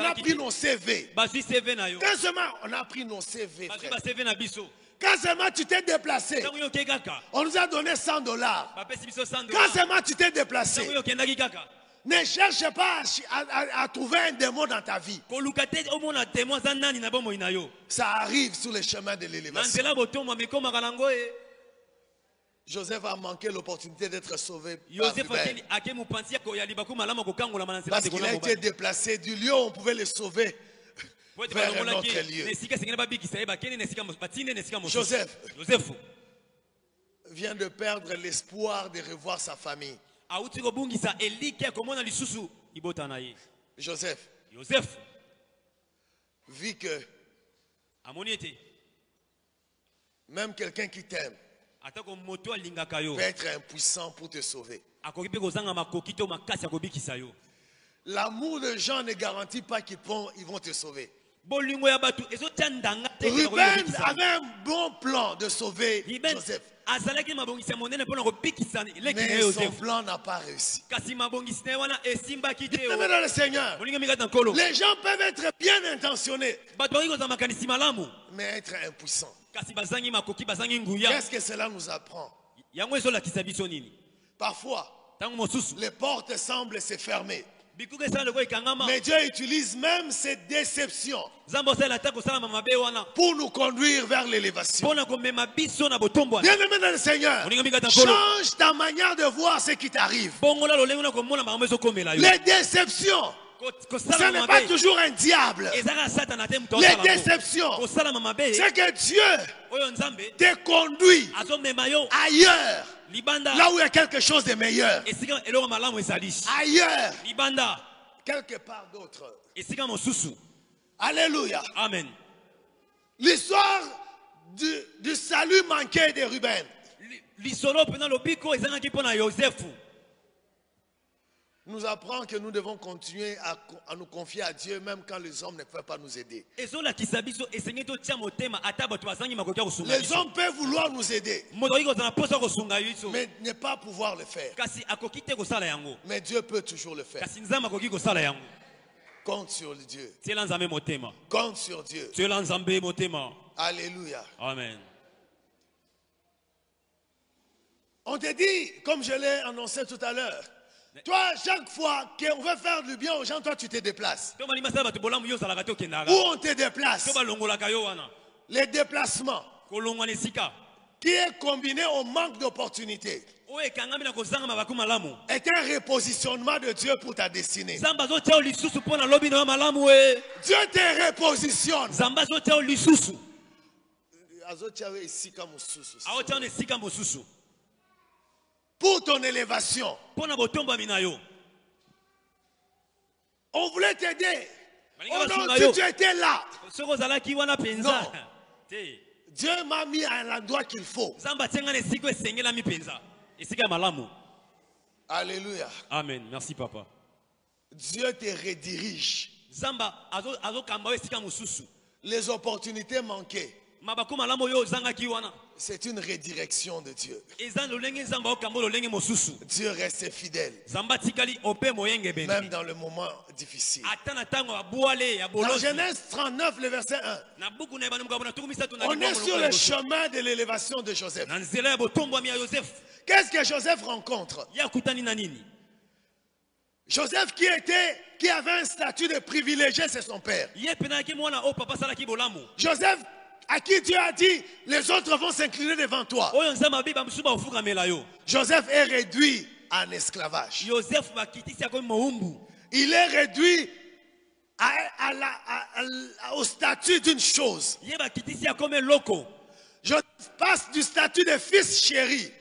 a pris nos CV. Quand seulement on a pris nos CV, frère. Quand seulement tu t'es déplacé, on nous a donné $100. Quand seulement tu t'es déplacé, ne cherche pas à trouver un démon dans ta vie. Ça arrive sur le chemin de l'élévation. Joseph a manqué l'opportunité d'être sauvé par Ruben, parce qu'il a été déplacé du lieu où on pouvait le sauver vers un autre lieu. Joseph vient de perdre l'espoir de revoir sa famille. Joseph vit que même quelqu'un qui t'aime peut être impuissant pour te sauver. L'amour de gens ne garantit pas qu'ils vont te sauver. Ruben avait un bon plan de sauver Joseph, mais son plan n'a pas réussi. Bien-aimé dans le Seigneur, les gens peuvent être bien intentionnés, mais être impuissants. Qu'est-ce que cela nous apprend? Parfois, les portes semblent se fermer. Mais Dieu utilise même ces déceptions pour nous conduire vers l'élévation. Bien-aimé dans le Seigneur, change ta manière de voir ce qui t'arrive. Les déceptions, ce n'est pas toujours un diable. Les déceptions, c'est que Dieu te conduit ailleurs. Là où il y a quelque chose de meilleur. Ailleurs. Quelque part d'autre. Alléluia. Amen. L'histoire du salut manqué de Ruben. Nous apprend que nous devons continuer à nous confier à Dieu même quand les hommes ne peuvent pas nous aider. Les hommes peuvent vouloir nous aider, mais ne pas pouvoir le faire. Mais Dieu peut toujours le faire. Compte sur Dieu. Compte sur Dieu. Alléluia. Amen. On te dit, comme je l'ai annoncé tout à l'heure, toi, chaque fois qu'on veut faire du bien aux gens, toi, tu te déplaces. Où on te déplace? Les déplacements qui est combiné au manque d'opportunités est un repositionnement de Dieu pour ta destinée. Dieu te repositionne. Pour ton élévation. On voulait t'aider. Oh non, si tu étais là. Non. Dieu m'a mis à l'endroit qu'il faut. Alléluia. Amen. Merci, papa. Dieu te redirige. Les opportunités manquées, c'est une redirection de Dieu. Dieu reste fidèle, même dans le moment difficile. Dans Genèse 39, le verset 1, on est sur le chemin de l'élévation de Joseph. Qu'est-ce que Joseph rencontre? Joseph qui avait un statut de privilégié, c'est son père. Joseph à qui Dieu a dit, les autres vont s'incliner devant toi. Joseph est réduit en esclavage. Il est réduit au statut d'une chose. Joseph passe du statut de fils chéri.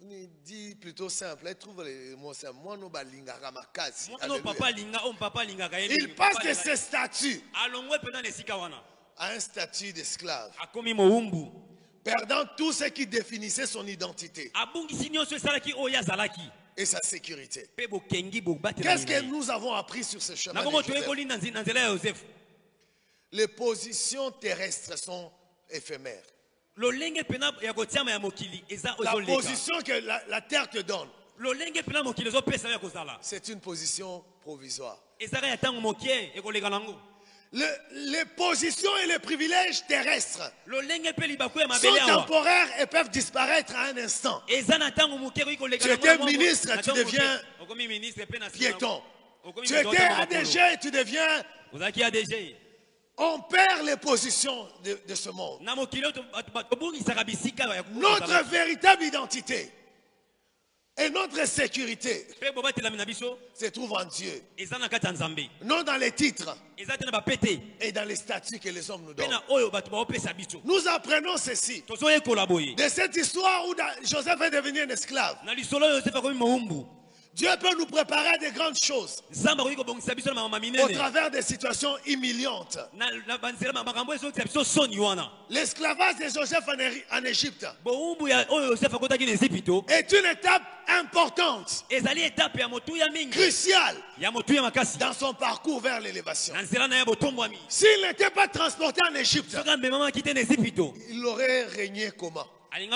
Il dit plutôt simple. Il trouve les mots simples. Il passe de ce statut à un statut d'esclave, perdant tout ce qui définissait son identité et sa sécurité. Qu'est-ce que nous avons appris sur ce chemin de Joseph? Les positions terrestres sont éphémères. La position que la terre te donne, c'est une position provisoire. Les positions et les privilèges terrestres sont temporaires et peuvent disparaître à un instant. Tu étais ministre, tu deviens piéton. Tu étais ADG, tu deviens... On perd les positions de ce monde. Notre véritable identité et notre sécurité se trouve en Dieu. Non dans les titres et dans les statuts que les hommes nous donnent. Nous apprenons ceci de cette histoire où Joseph est devenu un esclave. Dieu peut nous préparer à de grandes choses au travers des situations humiliantes. L'esclavage de Joseph en Égypte est une étape importante, cruciale dans son parcours vers l'élévation. S'il n'était pas transporté en Égypte, il aurait régné comment? Il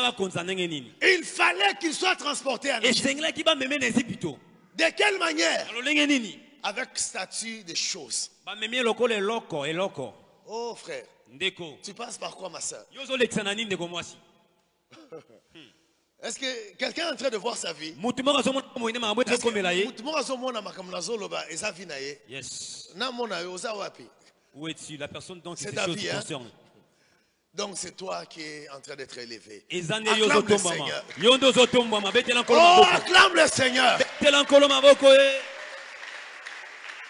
fallait qu'il soit transporté en Égypte. De quelle manière? Avec statut de choses. Oh frère, tu passes par quoi ma soeur? Est-ce que quelqu'un est en train de voir sa vie? Yes. Où es-tu? La personne dont ces choses concernent. Donc c'est toi qui es en train d'être élevé. Acclame le Seigneur. Oh, acclame le Seigneur.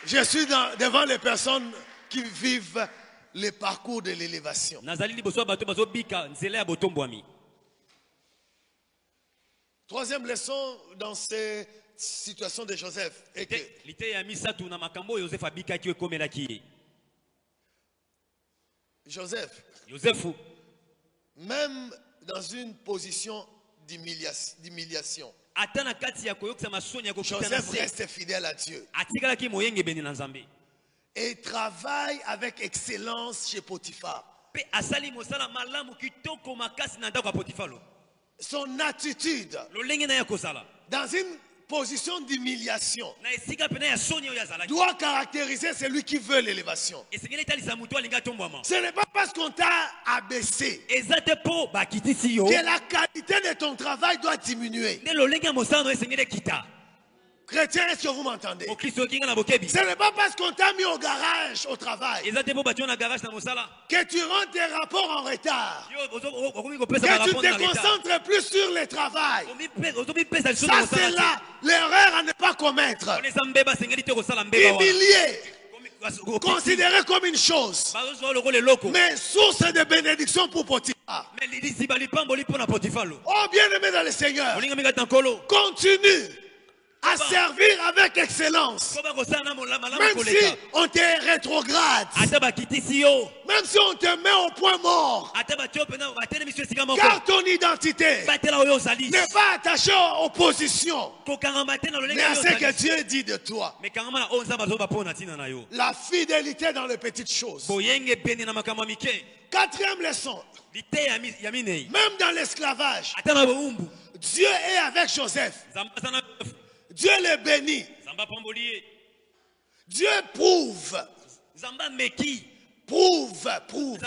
Je suis devant les personnes qui vivent le parcours de l'élévation. Troisième leçon dans cette situation de Joseph est que Joseph, même dans une position d'humiliation, Joseph reste fidèle à Dieu et travaille avec excellence chez Potiphar. Son attitude dans une position d'humiliation doit caractériser celui qui veut l'élévation. Ce n'est pas parce qu'on t'a abaissé que la qualité de ton travail doit diminuer. Chrétiens, est-ce que vous m'entendez? Ce n'est pas parce qu'on t'a mis au garage au travail que tu rends tes rapports en retard, que tu te concentres plus sur le travail. Ça, c'est là l'erreur à ne pas commettre. Humilié, considéré comme une chose, mais source de bénédiction pour Potiphar. Oh, bien-aimé dans le Seigneur, continue à servir avec excellence. Même si on te rétrograde, même si on te met au point mort, car ton identité n'est pas attachée aux positions, mais à ce que Dieu dit de toi. La fidélité dans les petites choses. Quatrième leçon, même dans l'esclavage, Dieu est avec Joseph. Dieu le bénit. Dieu prouve. Prouve.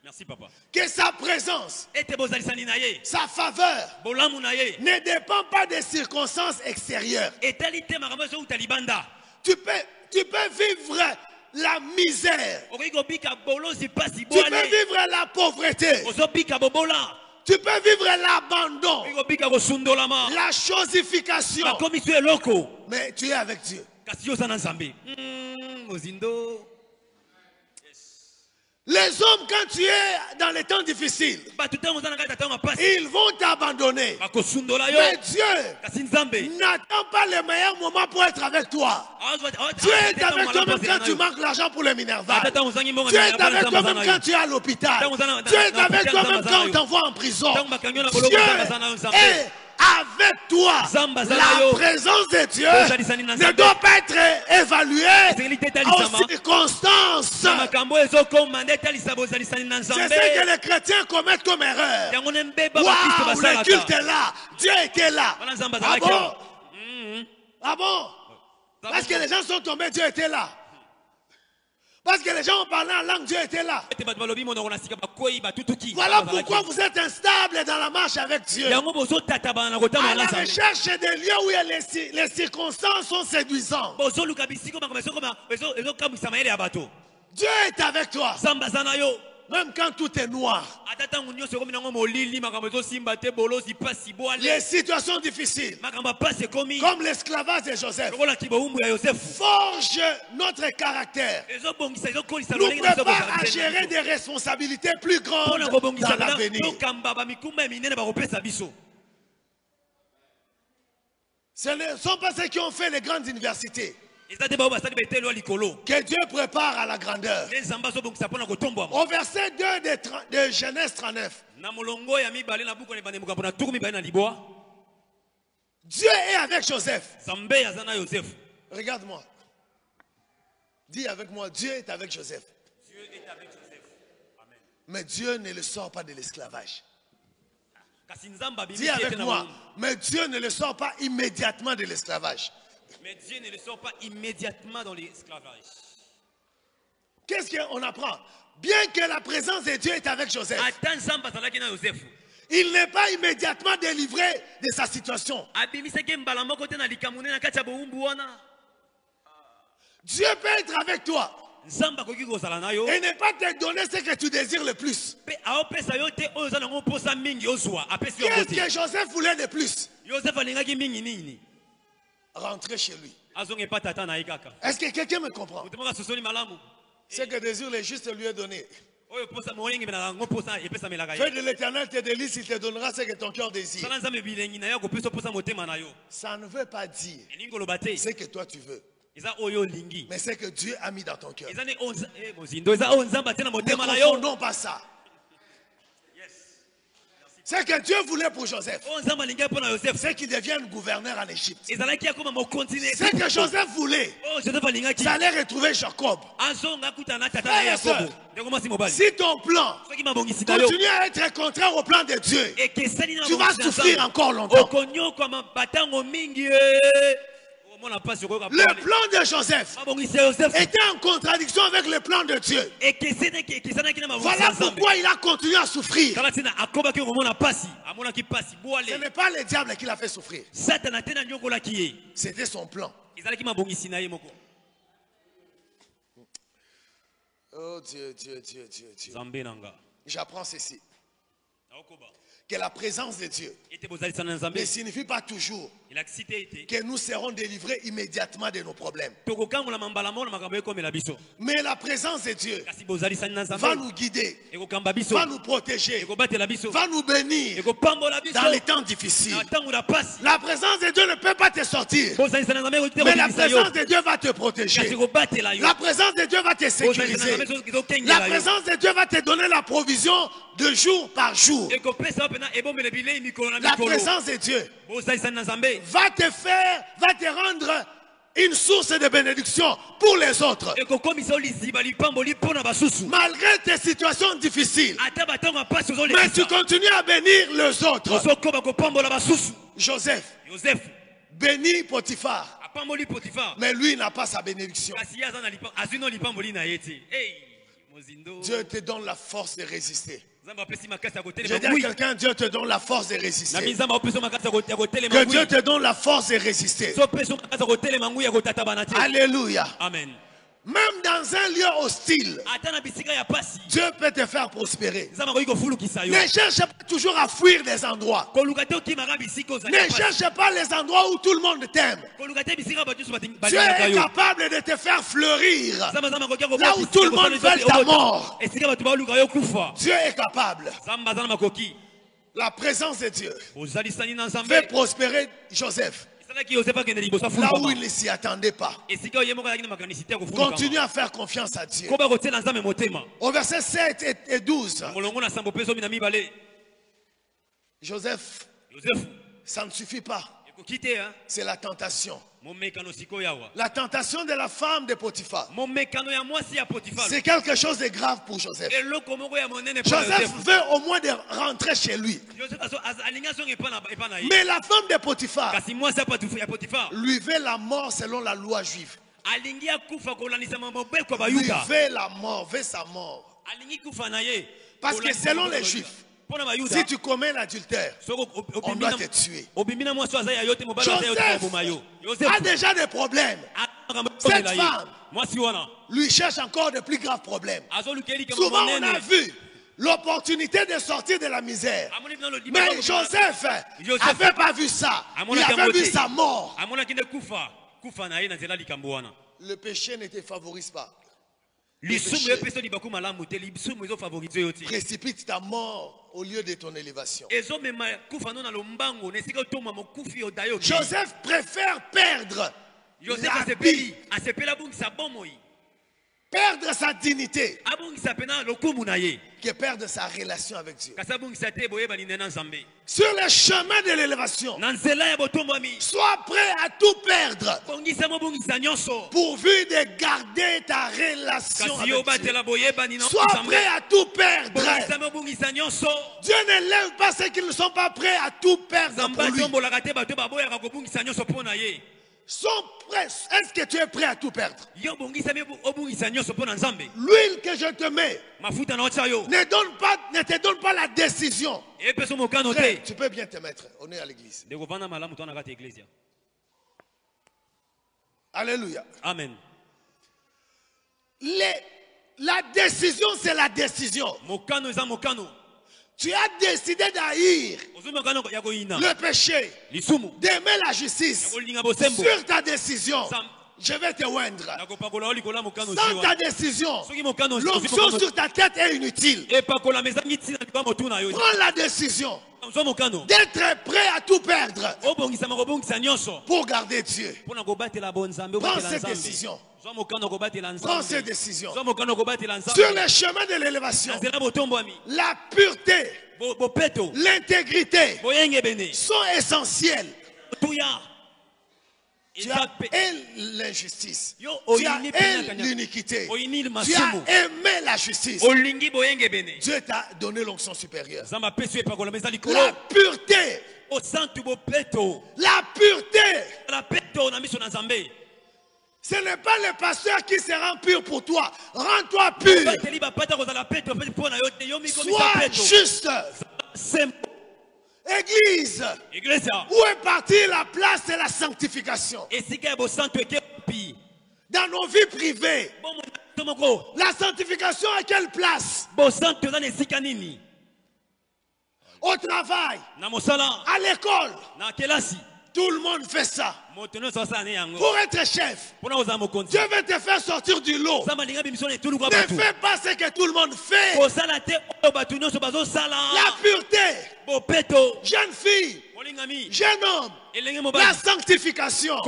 Merci, papa. Que sa présence, sa faveur ne dépend pas des circonstances extérieures. Tu peux vivre la misère. Tu peux vivre la pauvreté. Tu peux vivre l'abandon, la chosification, mais tu es avec Dieu. Les hommes, quand tu es dans les temps difficiles, ils vont t'abandonner. Mais Dieu n'attend pas le meilleur moment pour être avec toi. Dieu est avec toi même quand tu manques l'argent pour le Minerval. Dieu est avec toi même quand tu es à l'hôpital. Dieu est avec toi même quand on t'envoie en prison. Dieu est avec toi. La présence de Dieu ne doit pas être évaluée aux circonstances. C'est ce que les chrétiens commettent comme erreur. Waouh, le culte est là. Dieu était là. Ah bon? Ah bon? Parce que les gens sont tombés, Dieu était là. Parce que les gens ont parlé en langue, Dieu était là. Voilà pourquoi vous êtes instable dans la marche avec Dieu. À la recherche des lieux où les circonstances sont séduisantes. Dieu est avec toi. Même quand tout est noir. Les situations difficiles, comme l'esclavage de Joseph, forgent notre caractère, nous prépare à gérer des responsabilités plus grandes dans l'avenir. Ce ne sont pas ceux qui ont fait les grandes universités que Dieu prépare à la grandeur. Au verset 2 de Genèse 39, Dieu est avec Joseph. Regarde-moi. Dis avec moi, Dieu est avec Joseph. Mais Dieu ne le sort pas de l'esclavage. Dis avec moi, mais Dieu ne le sort pas immédiatement de l'esclavage. Mais Dieu ne le sort pas immédiatement dans l'esclavage. Qu'est-ce qu'on apprend? Bien que la présence de Dieu est avec Joseph, il n'est pas immédiatement délivré de sa situation. Dieu peut être avec toi et ne pas te donner ce que tu désires le plus. Qu'est-ce que Joseph voulait de plus? Rentrer chez lui. Est-ce que quelqu'un me comprend? Ce que désire le juste lui est donné. Fais de l'Éternel tes délices, il te donnera ce que ton cœur désire. Ça ne veut pas dire ce que toi tu veux, mais ce que Dieu a mis dans ton cœur. Ne confondons pas ça. Ce que Dieu voulait pour Joseph, c'est qu'il devienne gouverneur en Égypte. Ce que Joseph voulait, ça allait retrouver Jacob. Frères et sœurs, si ton plan continue à être contraire au plan de Dieu, tu vas souffrir encore longtemps. Le plan de Joseph était en contradiction avec le plan de Dieu. Voilà pourquoi il a continué à souffrir. Ce n'est pas le diable qui l'a fait souffrir. C'était son plan. Oh Dieu, Dieu, Dieu, Dieu, Dieu. J'apprends ceci. Que la présence de Dieu ne signifie pas toujours que nous serons délivrés immédiatement de nos problèmes. Mais la présence de Dieu va nous guider, va nous protéger, va nous bénir dans les temps difficiles. La présence de Dieu ne peut pas te sortir, mais la présence de Dieu va te protéger. La présence de Dieu va te sécuriser. La présence de Dieu va te donner la provision de jour par jour. La présence de Dieu va te rendre une source de bénédiction pour les autres. Malgré tes situations difficiles, mais tu continues à bénir les autres. Joseph bénit Potiphar, mais lui n'a pas sa bénédiction. Dieu te donne la force de résister. Je dis à quelqu'un, Dieu te donne la force de résister. Que Dieu te donne la force de résister. Alléluia. Amen. Même dans un lieu hostile, Dieu peut te faire prospérer. Ne cherche pas toujours à fuir des endroits. Ne cherche pas les endroits où tout le monde t'aime. Dieu est capable de te faire fleurir là où tout le monde veut ta mort. Dieu est capable. La présence de Dieu fait prospérer Joseph là où il ne s'y attendait pas. Continue à faire confiance à Dieu. Au verset 7 et 12, Joseph, ça ne suffit pas. C'est la tentation. La tentation de la femme de Potiphar. C'est quelque chose de grave pour Joseph. Joseph veut au moins de rentrer chez lui. Mais la femme de Potiphar lui veut la mort selon la loi juive. Lui veut la mort, veut sa mort. Parce que selon les Juifs, si tu commets l'adultère, on doit te tuer. Joseph a déjà des problèmes. Cette femme lui cherche encore de plus graves problèmes. Souvent on a vu l'opportunité de sortir de la misère. Mais Joseph n'avait pas vu ça. Il avait vu sa mort. Le péché ne te favorise pas. Précipite ta mort au lieu de ton élévation. Joseph préfère perdre la vie, perdre sa dignité, que perdre sa relation avec Dieu. Sur le chemin de l'élévation, sois prêt à tout perdre pourvu de garder ta relation avec Dieu. Sois prêt à tout perdre. Dieu ne lève pas ceux qui ne sont pas prêts à tout perdre pour lui. sont prêts. Est-ce que tu es prêt à tout perdre? L'huile que je te mets ne te donne pas la décision. Frère, tu peux bien te mettre. On est à l'église. Alléluia. Amen. La décision, c'est la décision. Tu as décidé d'haïr le péché, d'aimer la justice. Sur ta décision, je vais te oindre. Sans ta décision, l'onction sur ta tête est inutile. Prends la décision d'être prêt à tout perdre pour garder Dieu. Prends cette décision. Prends cette décision. Sur le chemin de l'élévation, la pureté, l'intégrité sont essentiels. Tu as l'injustice. Tu as l'iniquité. Tu as aimé la justice. Dieu t'a donné l'onction supérieure. La pureté. La pureté. Ce n'est pas le pasteur qui se rend pur pour toi. Rends-toi pur. Sois juste. Église, où est partie la place de la sanctification? Dans nos vies privées, la sanctification à quelle place? Au travail, à l'école, tout le monde fait ça. Pour être chef, Dieu veut te faire sortir du lot. Ne fais pas ce que tout le monde fait. La pureté, jeune fille, jeune homme, la sanctification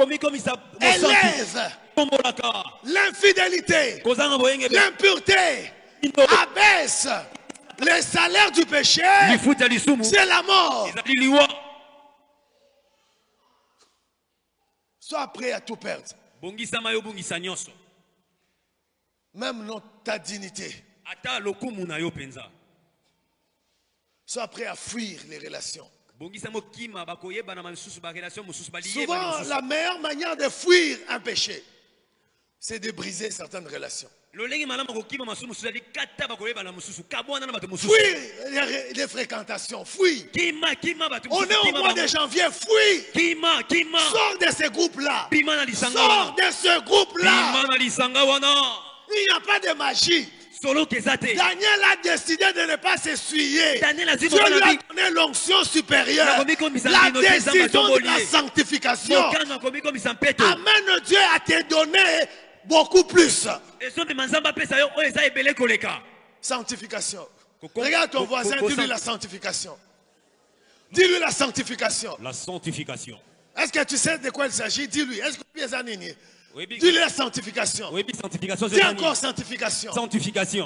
élève l'infidélité, l'impureté, abaisse le salaire du péché, c'est la mort. Sois prêt à tout perdre. Même ta dignité. Sois prêt à fuir les relations. Souvent, la meilleure manière de fuir un péché, c'est de briser certaines relations. Fuis les fréquentations, fuis. On est au mois de janvier, fuis. Sors de ce groupe-là. Sors de ce groupe-là. Il n'y a pas de magie. Daniel a décidé de ne pas s'essuyer. Dieu lui a donné l'onction supérieure. La décision de la sanctification amène Dieu à te donner beaucoup plus. Sanctification. Regarde ton voisin, dis-lui la sanctification. Dis-lui la sanctification. La sanctification. Est-ce que tu sais de quoi il s'agit? Dis-lui. Est-ce que tu es aligné? Dis-lui la sanctification. Dis encore sanctification.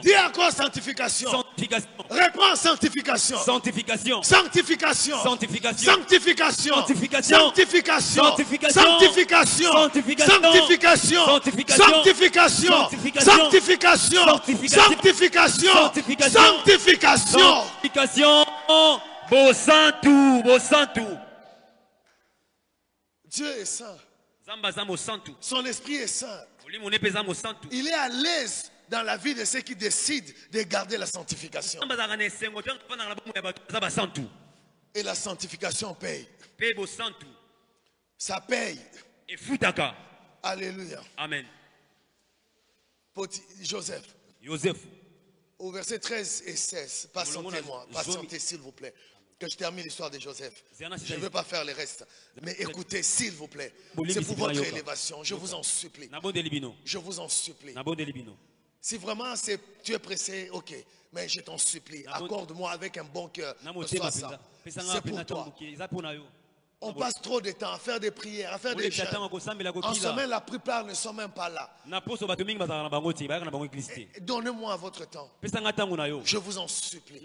Dis encore sanctification. Reprends sanctification. Sanctification. Sanctification. Sanctification. Sanctification. Sanctification. Sanctification. Sanctification. Sanctification. Sanctification. Dieu est saint. Son esprit est saint. Il est à l'aise dans la vie de ceux qui décident de garder la sanctification. Et la sanctification paye. Ça paye. Alléluia. Amen. Joseph. Au verset 13 et 16. Patientez-moi. Patientez s'il vous plaît. Que je termine l'histoire de Joseph. Je ne veux pas faire le reste. Mais écoutez, s'il vous plaît. C'est pour votre élévation. Je vous en supplie. Je vous en supplie. Si vraiment tu es pressé, ok. Mais je t'en supplie. Accorde-moi avec un bon cœur. Sois ça. C'est pour toi. On passe trop de temps à faire des prières, à faire des jeûnes. En semaine, la plupart ne sont même pas là. Donnez-moi votre temps. Je vous en supplie.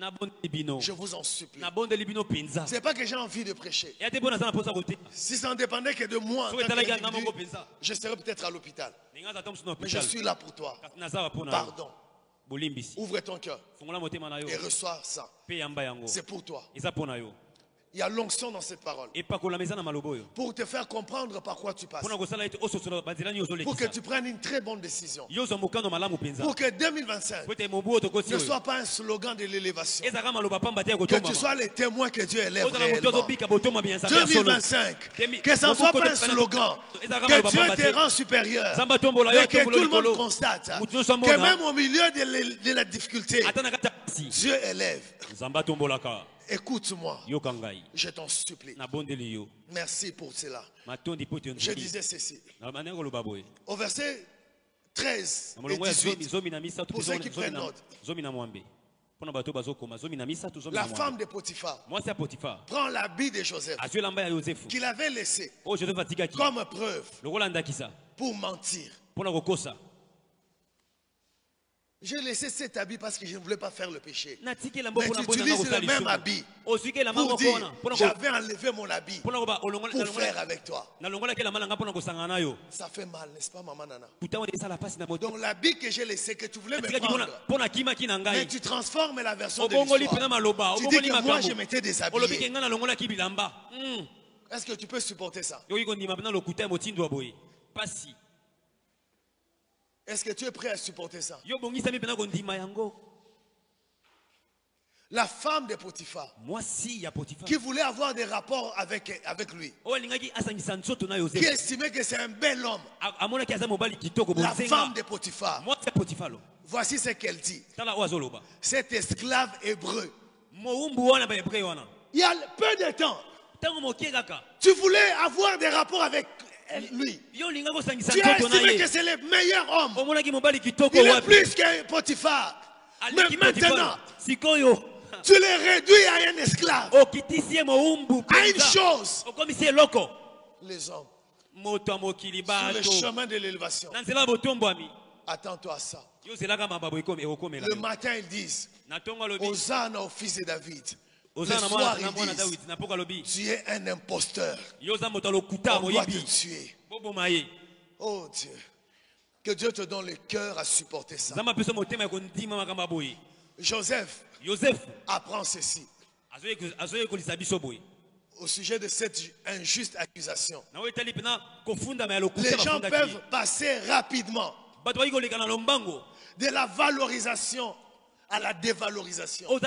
Je vous en supplie. Ce n'est pas que j'ai envie de prêcher. Si ça ne dépendait que de moi, je serais peut-être à l'hôpital. Mais je suis là pour toi. Pardon. Ouvre ton cœur et reçois ça. C'est pour toi. Il y a l'onction dans cette parole. Pour te faire comprendre par quoi tu passes. Pour que tu prennes une très bonne décision. Pour que 2025 ne soit pas un slogan de l'élévation. Que tu sois les témoins que Dieu élève réellement. 2025, que ça ne soit pas un slogan. Que Dieu te rend supérieur. Et que tout le monde constate que même au milieu de la difficulté, Dieu élève. Écoute-moi, je t'en supplie. Merci pour cela. Je disais ceci. Au verset 13 et 18, pour ceux qui prennent note, la femme de Potiphar prend l'habit de Joseph qu'il avait laissé comme preuve pour mentir. J'ai laissé cet habit parce que je ne voulais pas faire le péché. Mais tu utilises le même habit pour dire, j'avais enlevé mon habit pour faire avec toi. Ça fait mal, n'est-ce pas, maman Nana? Donc l'habit que j'ai laissé, que tu voulais me prendre, mais tu transformes la version de l'histoire. Tu dis que moi je m'étais déshabillé. Est-ce que tu peux supporter ça? Est-ce que tu es prêt à supporter ça? La femme de Potiphar, qui voulait avoir des rapports avec lui, qui estimait que c'est un bel homme, la femme de Potiphar, voici ce qu'elle dit. Cet esclave hébreu, il y a peu de temps, tu voulais avoir des rapports avec lui. Tu as estimé que c'est le meilleur homme. Il est plus que Potiphar. Mais maintenant, tu le réduis à un esclave, à une chose. Les hommes sur le chemin de l'élévation. Attends-toi à ça. Le matin ils disent Hosanna au fils de David. Le soir ils disent tu es un imposteur, on doit te tuer. Oh Dieu, que Dieu te donne le cœur à supporter ça. Joseph apprend ceci au sujet de cette injuste accusation. Les gens peuvent passer rapidement de la valorisation à la dévalorisation. Ils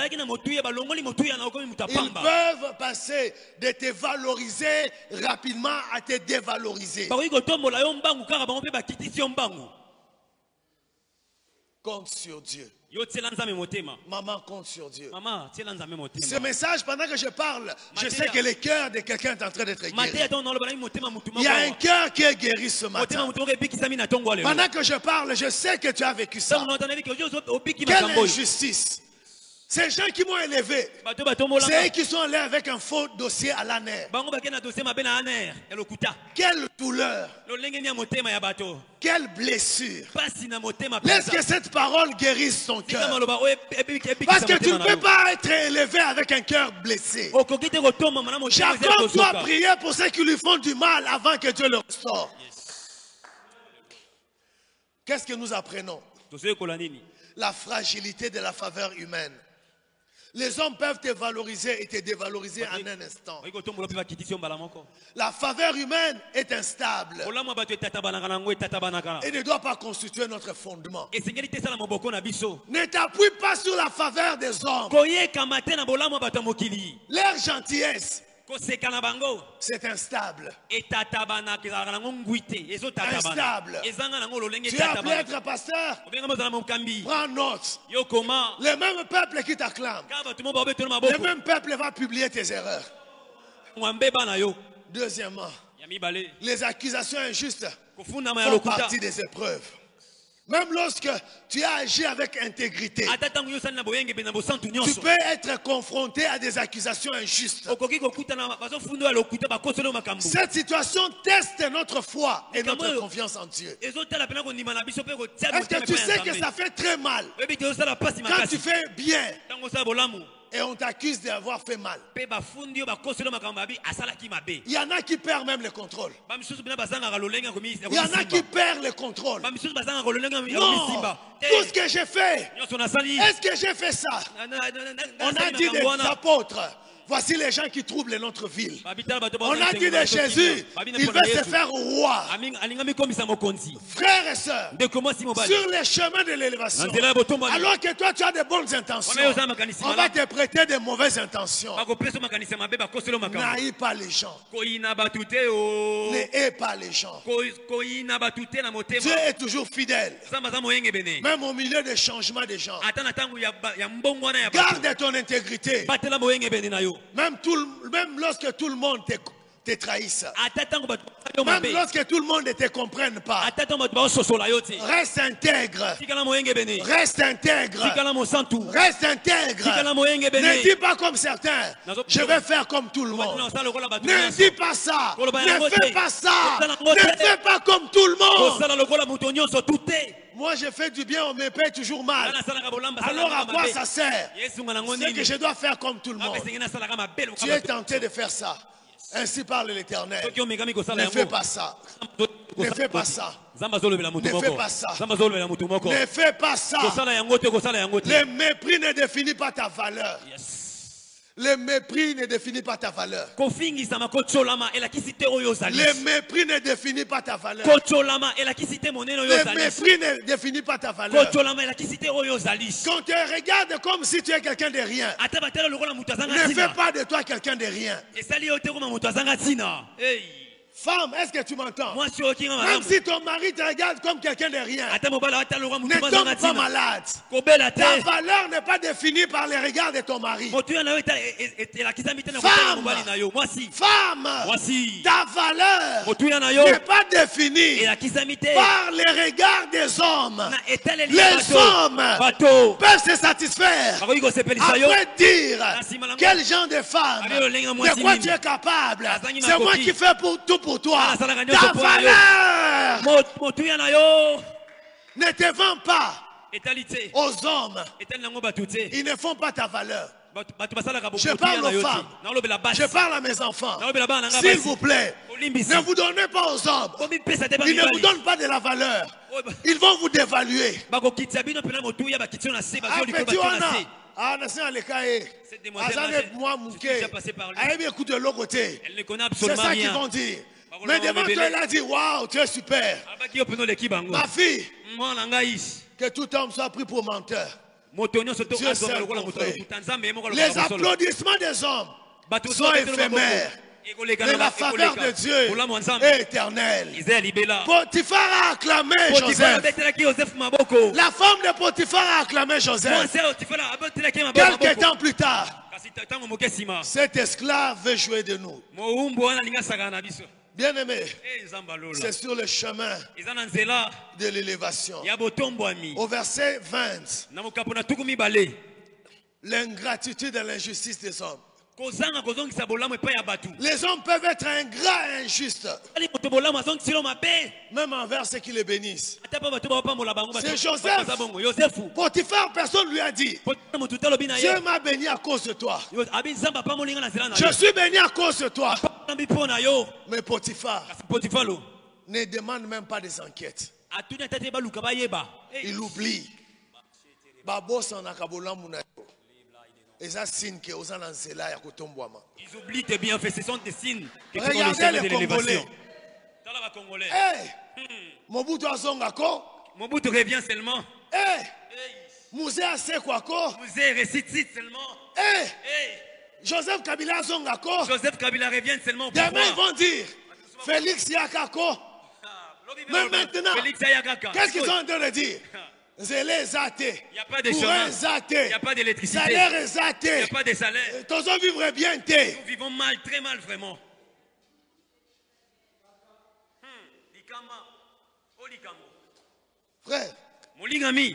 peuvent passer de te valoriser rapidement à te dévaloriser. Compte sur Dieu. Maman compte sur Dieu. Ce message, pendant que je parle, je sais que le cœur de quelqu'un est en train d'être guéri. Il y a un cœur qui est guéri ce matin. Pendant que je parle, je sais que tu as vécu ça. Quelle injustice! Ces gens qui m'ont élevé, c'est eux qui sont allés avec un faux dossier à l'ANER. Quelle douleur! Quelle blessure! Laisse que cette parole guérisse ton cœur. Parce que tu ne peux pas être élevé avec un cœur blessé. Jacob doit prier pour ceux qui lui font du mal avant que Dieu le restaure. Qu'est-ce que nous apprenons? La fragilité de la faveur humaine. Les hommes peuvent te valoriser et te dévaloriser en un instant. La faveur humaine est instable et ne doit pas constituer notre fondement. Ne t'appuie pas sur la faveur des hommes. Leur gentillesse, c'est instable. Instable. Tu es appelé à être pasteur. Prends note. Le même peuple qui t'acclame, le même peuple va publier tes erreurs. Deuxièmement, les accusations injustes font partie des épreuves. Même lorsque tu as agi avec intégrité, tu peux être confronté à des accusations injustes. Cette situation teste notre foi et notre confiance en Dieu. Est-ce que tu sais que ça fait très mal quand tu fais bien et on t'accuse d'avoir fait mal? Il y en a qui perdent même le contrôle. Il y en a qui perdent le contrôle. Non, tout ce que j'ai fait, est-ce que j'ai fait ça? On a dit des apôtres, Voici les gens qui troublent notre ville. On a dit de Jésus, il veut se faire roi. Frères et sœurs, sur les chemins de l'élévation, alors que toi tu as de bonnes intentions, on va te prêter de mauvaises intentions. N'haïs pas les gens. Ne hais pas les gens. Dieu est toujours fidèle. Même au milieu des changements des gens. Garde ton intégrité. Même lorsque tout le monde te trahisse. Même lorsque tout le monde ne te comprenne pas. Reste intègre. Reste intègre. Reste intègre. Ne dis pas comme certains. Je vais faire comme tout le monde. Ne dis pas ça. Ne fais pas ça. Ne fais pas comme tout le monde. Moi je fais du bien, on me paye toujours mal. Alors à quoi ça sert? C'est que je dois faire comme tout le monde. Tu es tenté de faire ça. Ainsi parle l'Éternel. Ne fais pas ça. Ne fais pas ça. Ne fais pas ça. Ne fais pas ça. Le mépris ne définit pas ta valeur. Le mépris ne définit pas ta valeur. Le mépris ne définit pas ta valeur. Le mépris ne définit pas ta valeur. Quand on te regarde comme si tu es quelqu'un de rien, ne fais pas de toi quelqu'un de rien. Femme, est-ce que tu m'entends? Même si ton mari te regarde comme quelqu'un de rien, ne tombe pas malade. Ta valeur n'est pas définie par les regards de ton mari. Femme, ta valeur n'est pas définie par les regards des hommes. Les hommes peuvent se satisfaire après dire quel genre de femme, de quoi tu es capable. C'est moi qui fais pour tout pour toi. Ta valeur ne te vend pas aux hommes. Ils ne font pas ta valeur. Je parle aux femmes. Je parle à mes enfants. S'il vous plaît, ne vous donnez pas aux hommes. Ils ne vous donnent pas de la valeur. Ils vont vous dévaluer. C'est ça qu'ils vont dire. Mais devant toi, elle a dit, waouh, tu es super. Ma fille, que tout homme soit pris pour menteur. Dieu seul confrère. Les applaudissements des hommes sont éphémères. Mais la faveur de Dieu est éternelle. Potiphar a acclamé Joseph. La femme de Potiphar a acclamé Joseph. Quelques temps plus tard, cet esclave veut jouer de nous. Bien aimé, c'est sur le chemin de l'élévation. Au verset 20, l'ingratitude et l'injustice des hommes. Les hommes peuvent être ingrats et injustes, même envers ceux qui les bénissent. C'est Joseph. Potiphar, personne ne lui a dit, Dieu m'a béni à cause de toi. Je suis béni à cause de toi. Mais Potiphar ne demande même pas des enquêtes. Il oublie. Ils oublient tes bienfaits, ce sont des signes que regardez les Congolais. Hey, Mobutu azongako. Mobutu revient seulement. Hey, Musée Asekwako. Musée récite seulement. Hey, Joseph Kabila azongako. Joseph Kabila revient seulement. Demain ils vont dire Félix Yakako. Mais maintenant, qu'est-ce qu'ils sont en train de dire? Zélé zaté. Il n'y a pas de chômage. Il n'y a pas d'électricité. Salaire zaté. Il n'y a pas de salaire. Tous vivre bien. Nous vivons mal, très mal vraiment. Frère,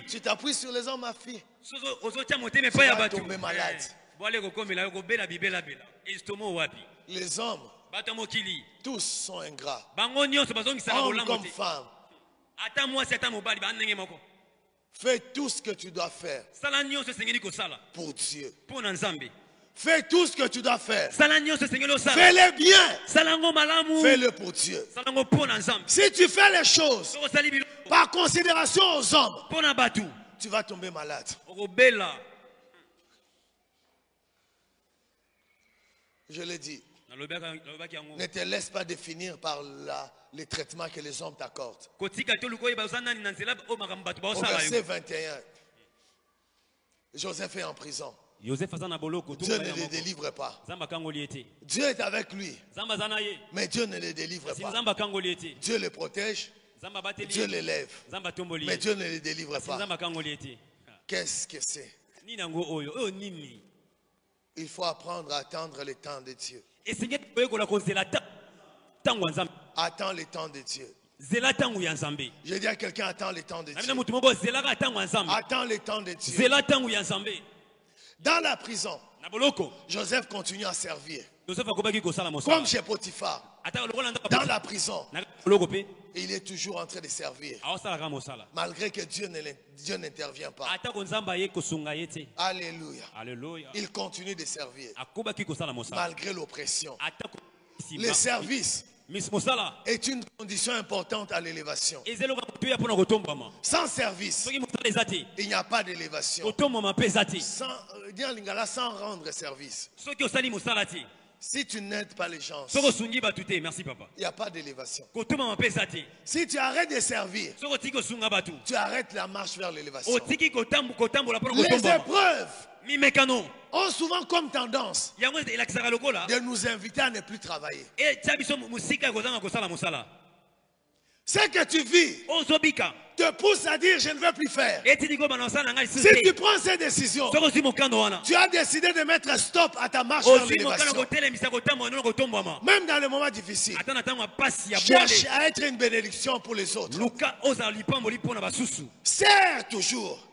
tu t'appuies sur les hommes, ma fille. Tu vas tomber malade. Les hommes, tous sont ingrats. Hommes comme femmes. Fais tout ce que tu dois faire pour Dieu. Fais tout ce que tu dois faire. Fais-le bien. Fais-le pour Dieu. Si tu fais les choses par considération aux hommes, tu vas tomber malade. Je l'ai dit. Ne te laisse pas définir par les traitements que les hommes t'accordent. Au verset 21, Joseph est en prison. Dieu ne le délivre pas. Dieu est avec lui. Mais Dieu ne le délivre pas. Dieu le protège. Dieu l'élève. Mais Dieu ne le délivre pas. Qu'est-ce que c'est? Il faut apprendre à attendre le temps de Dieu. Attends le temps de Dieu. Je dis à quelqu'un, attends le temps de Dieu. Attends le temps de Dieu. Dans la prison, Joseph continue à servir. Comme chez Potiphar. Dans la prison, il est toujours en train de servir. Malgré que Dieu n'intervient pas. Alléluia. Il continue de servir. Malgré l'oppression. Le service est une condition importante à l'élévation. Sans service, il n'y a pas d'élévation. Sans rendre service. Si tu n'aides pas les gens, il n'y a pas d'élévation. Si tu arrêtes de servir, tu arrêtes la marche vers l'élévation. Les épreuves ont souvent comme tendance de nous inviter à ne plus travailler. Ce que tu vis te pousse à dire je ne veux plus faire. Si tu prends ces décisions, tu as décidé de mettre stop à ta marche vers l'élévation. Même dans les moments difficiles, cherche à être une bénédiction pour les autres. Sers toujours.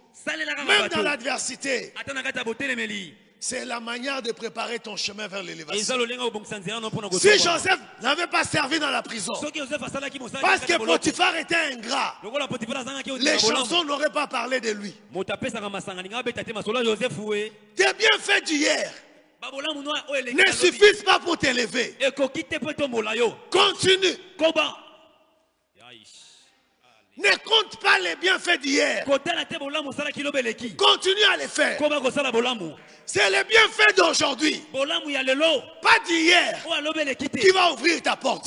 Même dans l'adversité. C'est la manière de préparer ton chemin vers l'élévation. Si Joseph n'avait pas servi dans la prison, parce que Potiphar était ingrat, les chansons n'auraient pas parlé de lui. Tes bienfaits d'hier ne suffisent pas pour t'élever. Continue. Ne compte pas les bienfaits d'hier. Continue à les faire. C'est les bienfaits d'aujourd'hui, pas d'hier, qui va ouvrir ta porte.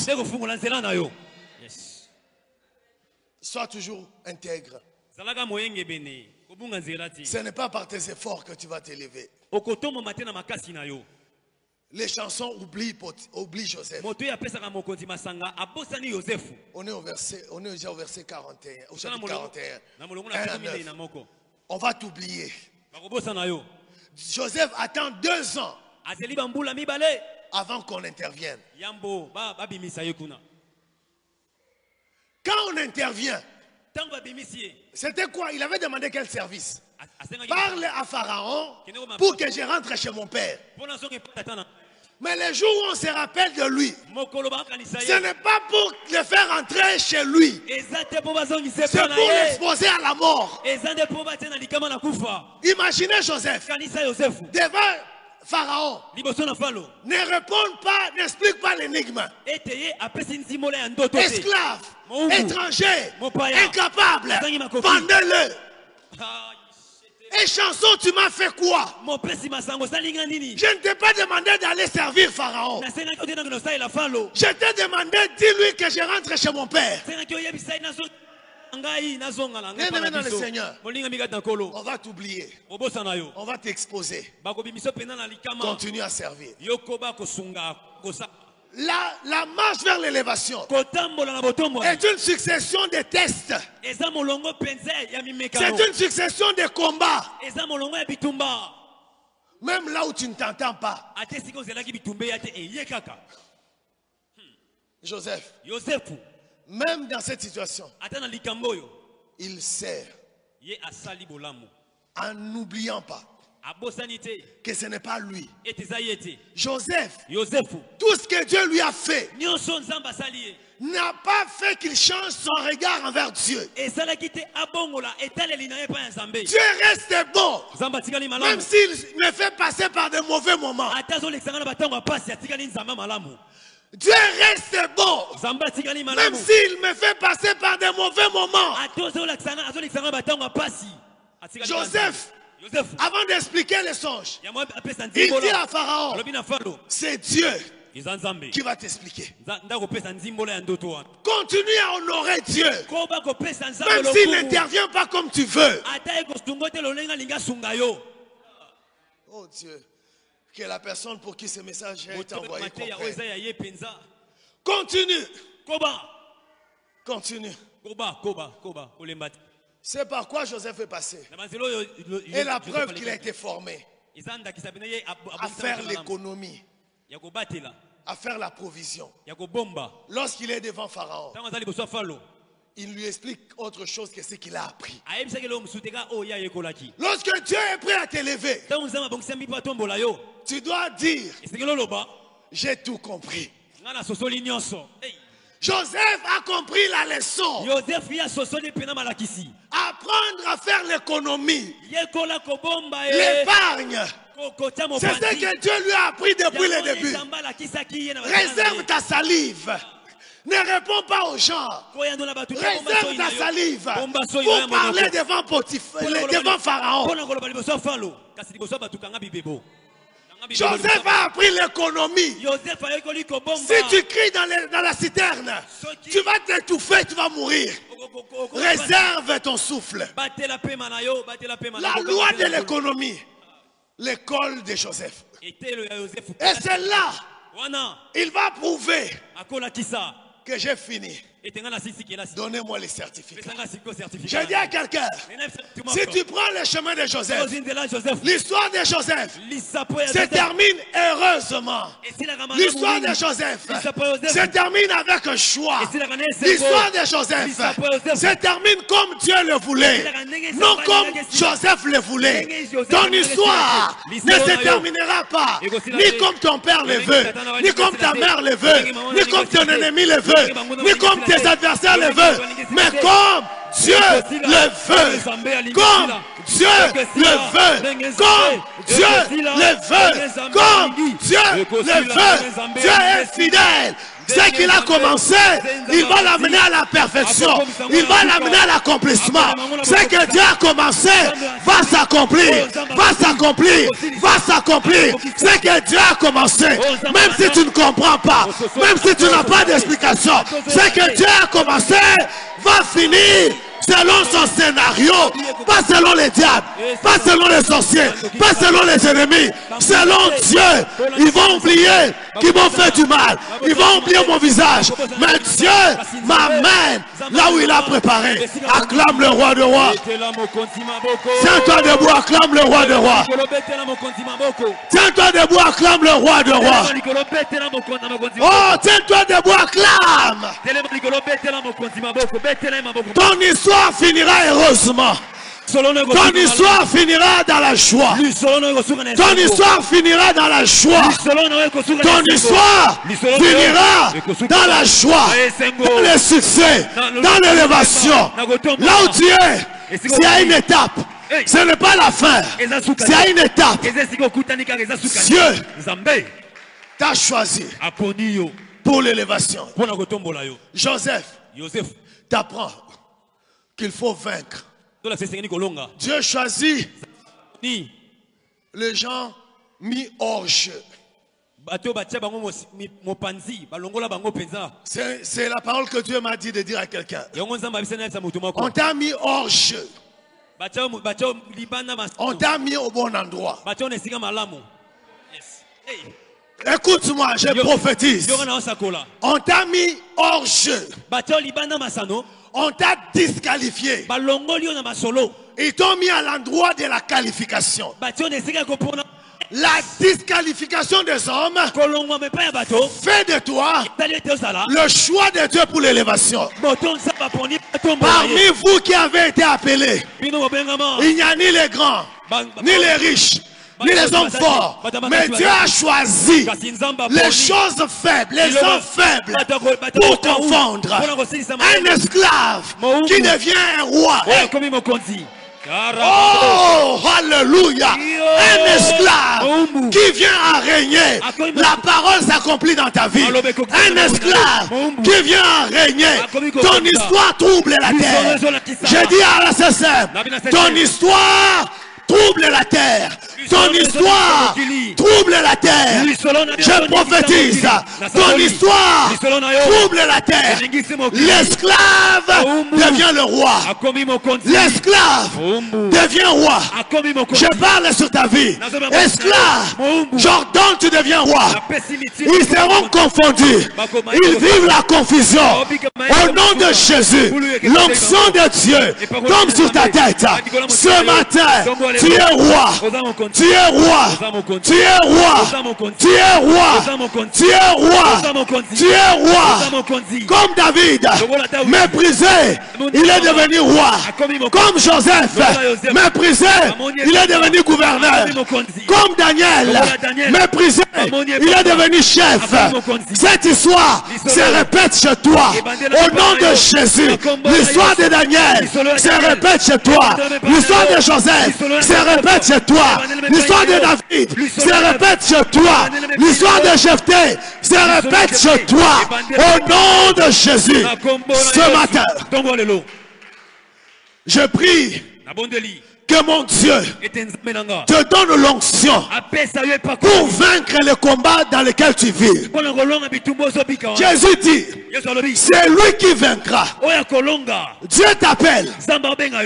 Sois toujours intègre. Ce n'est pas par tes efforts que tu vas t'élever. Les chansons oublient Joseph. On est déjà au verset 41, au chapitre 41. On va t'oublier. Joseph attend 2 ans avant qu'on intervienne. Quand on intervient, c'était quoi? Il avait demandé quel service? Parle à Pharaon pour que je rentre chez mon père. Mais les jours où on se rappelle de lui, ce n'est pas pour le faire entrer chez lui. C'est pour l'exposer à la mort. Imaginez Joseph devant Pharaon. Ne répond pas, n'explique pas l'énigme. Esclave, étranger, incapable, vendez-le. Et chanson, tu m'as fait quoi? Je ne t'ai pas demandé d'aller servir Pharaon. Je t'ai demandé, dis-lui que je rentre chez mon père. Bien-aimé dans le Seigneur, on va t'oublier. On va t'exposer. Continue à servir. La marche vers l'élévation est une succession de tests. C'est une succession de combats. Même là où tu ne t'entends pas. Joseph, même dans cette situation, il sert en n'oubliant pas que ce n'est pas lui. Joseph, tout ce que Dieu lui a fait n'a pas fait qu'il change son regard envers Dieu. Dieu reste bon, même s'il me fait passer par de mauvais moments. Dieu reste bon, même s'il me fait passer par de mauvais moments. Joseph Avant d'expliquer les songes, il dit à Pharaon, c'est Dieu qui va t'expliquer. Continue à honorer Dieu. Même s'il n'intervient pas comme tu veux. Oh Dieu, que la personne pour qui ce message a été envoyé comprenne. Continue. Continue. C'est par quoi Joseph est passé. Et la preuve qu'il a été formé à faire l'économie, à faire la provision. Lorsqu'il est devant Pharaon, il lui explique autre chose que ce qu'il a appris. Lorsque Dieu est prêt à t'élever, tu dois dire, j'ai tout compris. Joseph a compris la leçon. Apprendre à faire l'économie, l'épargne. C'est ce que Dieu lui a appris depuis le début. Réserve ta salive. Ne réponds pas aux gens. Réserve ta salive pour parler devant Pharaon. Joseph a appris l'économie. Si tu cries dans la citerne, tu vas t'étouffer, tu vas mourir. Réserve ton souffle. La loi de l'économie, l'école de Joseph. Et c'est là, il va prouver que j'ai fini. Donnez-moi les certificats. Je dis à quelqu'un, si tu prends le chemin de Joseph, l'histoire de Joseph se termine heureusement. L'histoire de Joseph se termine avec un choix. L'histoire de Joseph se termine comme Dieu le voulait, non comme Joseph le voulait. Ton histoire ne se terminera pas ni comme ton père le veut, ni comme ta mère le veut, ni comme ton ennemi le veut, ni comme tes adversaires le veulent, mais comme Dieu le veut, comme Dieu le veut, comme Dieu le veut, comme Dieu le veut. Dieu est fidèle. Ce qu'il a commencé, il va l'amener à la perfection. Il va l'amener à l'accomplissement. Ce que Dieu a commencé va s'accomplir, va s'accomplir, va s'accomplir. Ce que Dieu a commencé, même si tu ne comprends pas, même si tu n'as pas d'explication, ce que Dieu a commencé va finir selon son scénario, pas selon les diables, pas selon les sorciers, pas selon les ennemis, selon Dieu. Ils vont oublier qu'ils m'ont fait du mal, ils vont oublier mon visage, mais Dieu m'amène là où il a préparé. Acclame le roi de rois. Tiens-toi debout, acclame le roi de rois. Tiens-toi debout, acclame le roi de rois. Oh, tiens-toi debout, acclame. Ton histoire finira heureusement. Ton histoire finira dans la joie. Ton histoire finira dans la joie. Ton histoire finira dans la joie, dans le succès, dans l'élévation. Là où tu es, il y a une étape. Ce n'est pas la fin. C'est à une étape. Dieu t'a choisi pour l'élévation. Joseph t'apprend qu'il faut vaincre. Dieu choisit les gens mis hors jeu. C'est la parole que Dieu m'a dit de dire à quelqu'un. On t'a mis hors jeu. On t'a mis au bon endroit. Écoute-moi, je prophétise. On t'a mis hors jeu. On t'a disqualifié. Ils t'ont mis à l'endroit de la qualification. La disqualification des hommes fait de toi le choix de Dieu pour l'élévation. Parmi vous qui avez été appelés, il n'y a ni les grands, ni les riches, ni les hommes forts, mais Dieu a choisi les choses faibles, les hommes faibles, pour confondre un esclave qui devient un roi. Oh, alléluia. Un esclave qui vient à régner. La parole s'accomplit dans ta vie. Un esclave qui vient à régner. Ton histoire trouble la terre. Je dis à la CCM, ton histoire trouble la terre. Ton histoire trouble la terre. Je prophétise. Ton histoire trouble la terre. L'esclave devient le roi. L'esclave devient roi. Je parle sur ta vie. Esclave, j'ordonne, tu deviens roi. Ils seront confondus. Ils vivent la confusion. Au nom de Jésus, l'onction de Dieu tombe sur ta tête. Ce matin, tu es roi. Tu es roi. Tu es roi. Tu es roi. Tu es roi. Tu es roi. Comme David, méprisé, il est devenu roi. Comme Joseph, méprisé, il est devenu gouverneur. Comme Daniel, méprisé, il est devenu chef. Cette histoire se répète chez toi. Au nom de Jésus, l'histoire de Daniel se répète chez toi. L'histoire de Joseph se répète chez toi. L'histoire de David se répète chez toi. L'histoire de Jephthé se répète chez toi. Au nom de Jésus, ce matin, je prie que mon Dieu te donne l'onction pour vaincre le combat dans lequel tu vis. Jésus dit, c'est lui qui vaincra. Dieu t'appelle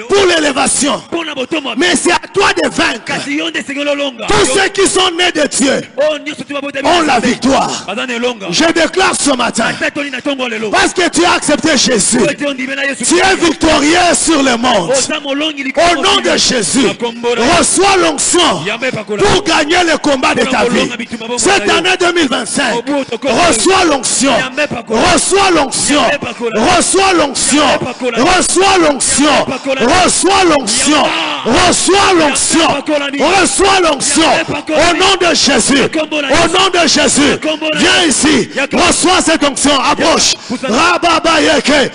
pour l'élévation, mais c'est à toi de vaincre. Tous ceux qui sont nés de Dieu ont la victoire. Je déclare ce matin, parce que tu as accepté Jésus, tu es victorieux sur le monde. Au nom de Jésus, reçois l'onction pour gagner le combat de ta vie. Cette année 2025, reçois l'onction, reçois l'onction, reçois l'onction, reçois l'onction, reçois l'onction, reçois l'onction, reçois l'onction. Au nom de Jésus, au nom de Jésus, viens ici, reçois cette onction, approche. Rababa yeke.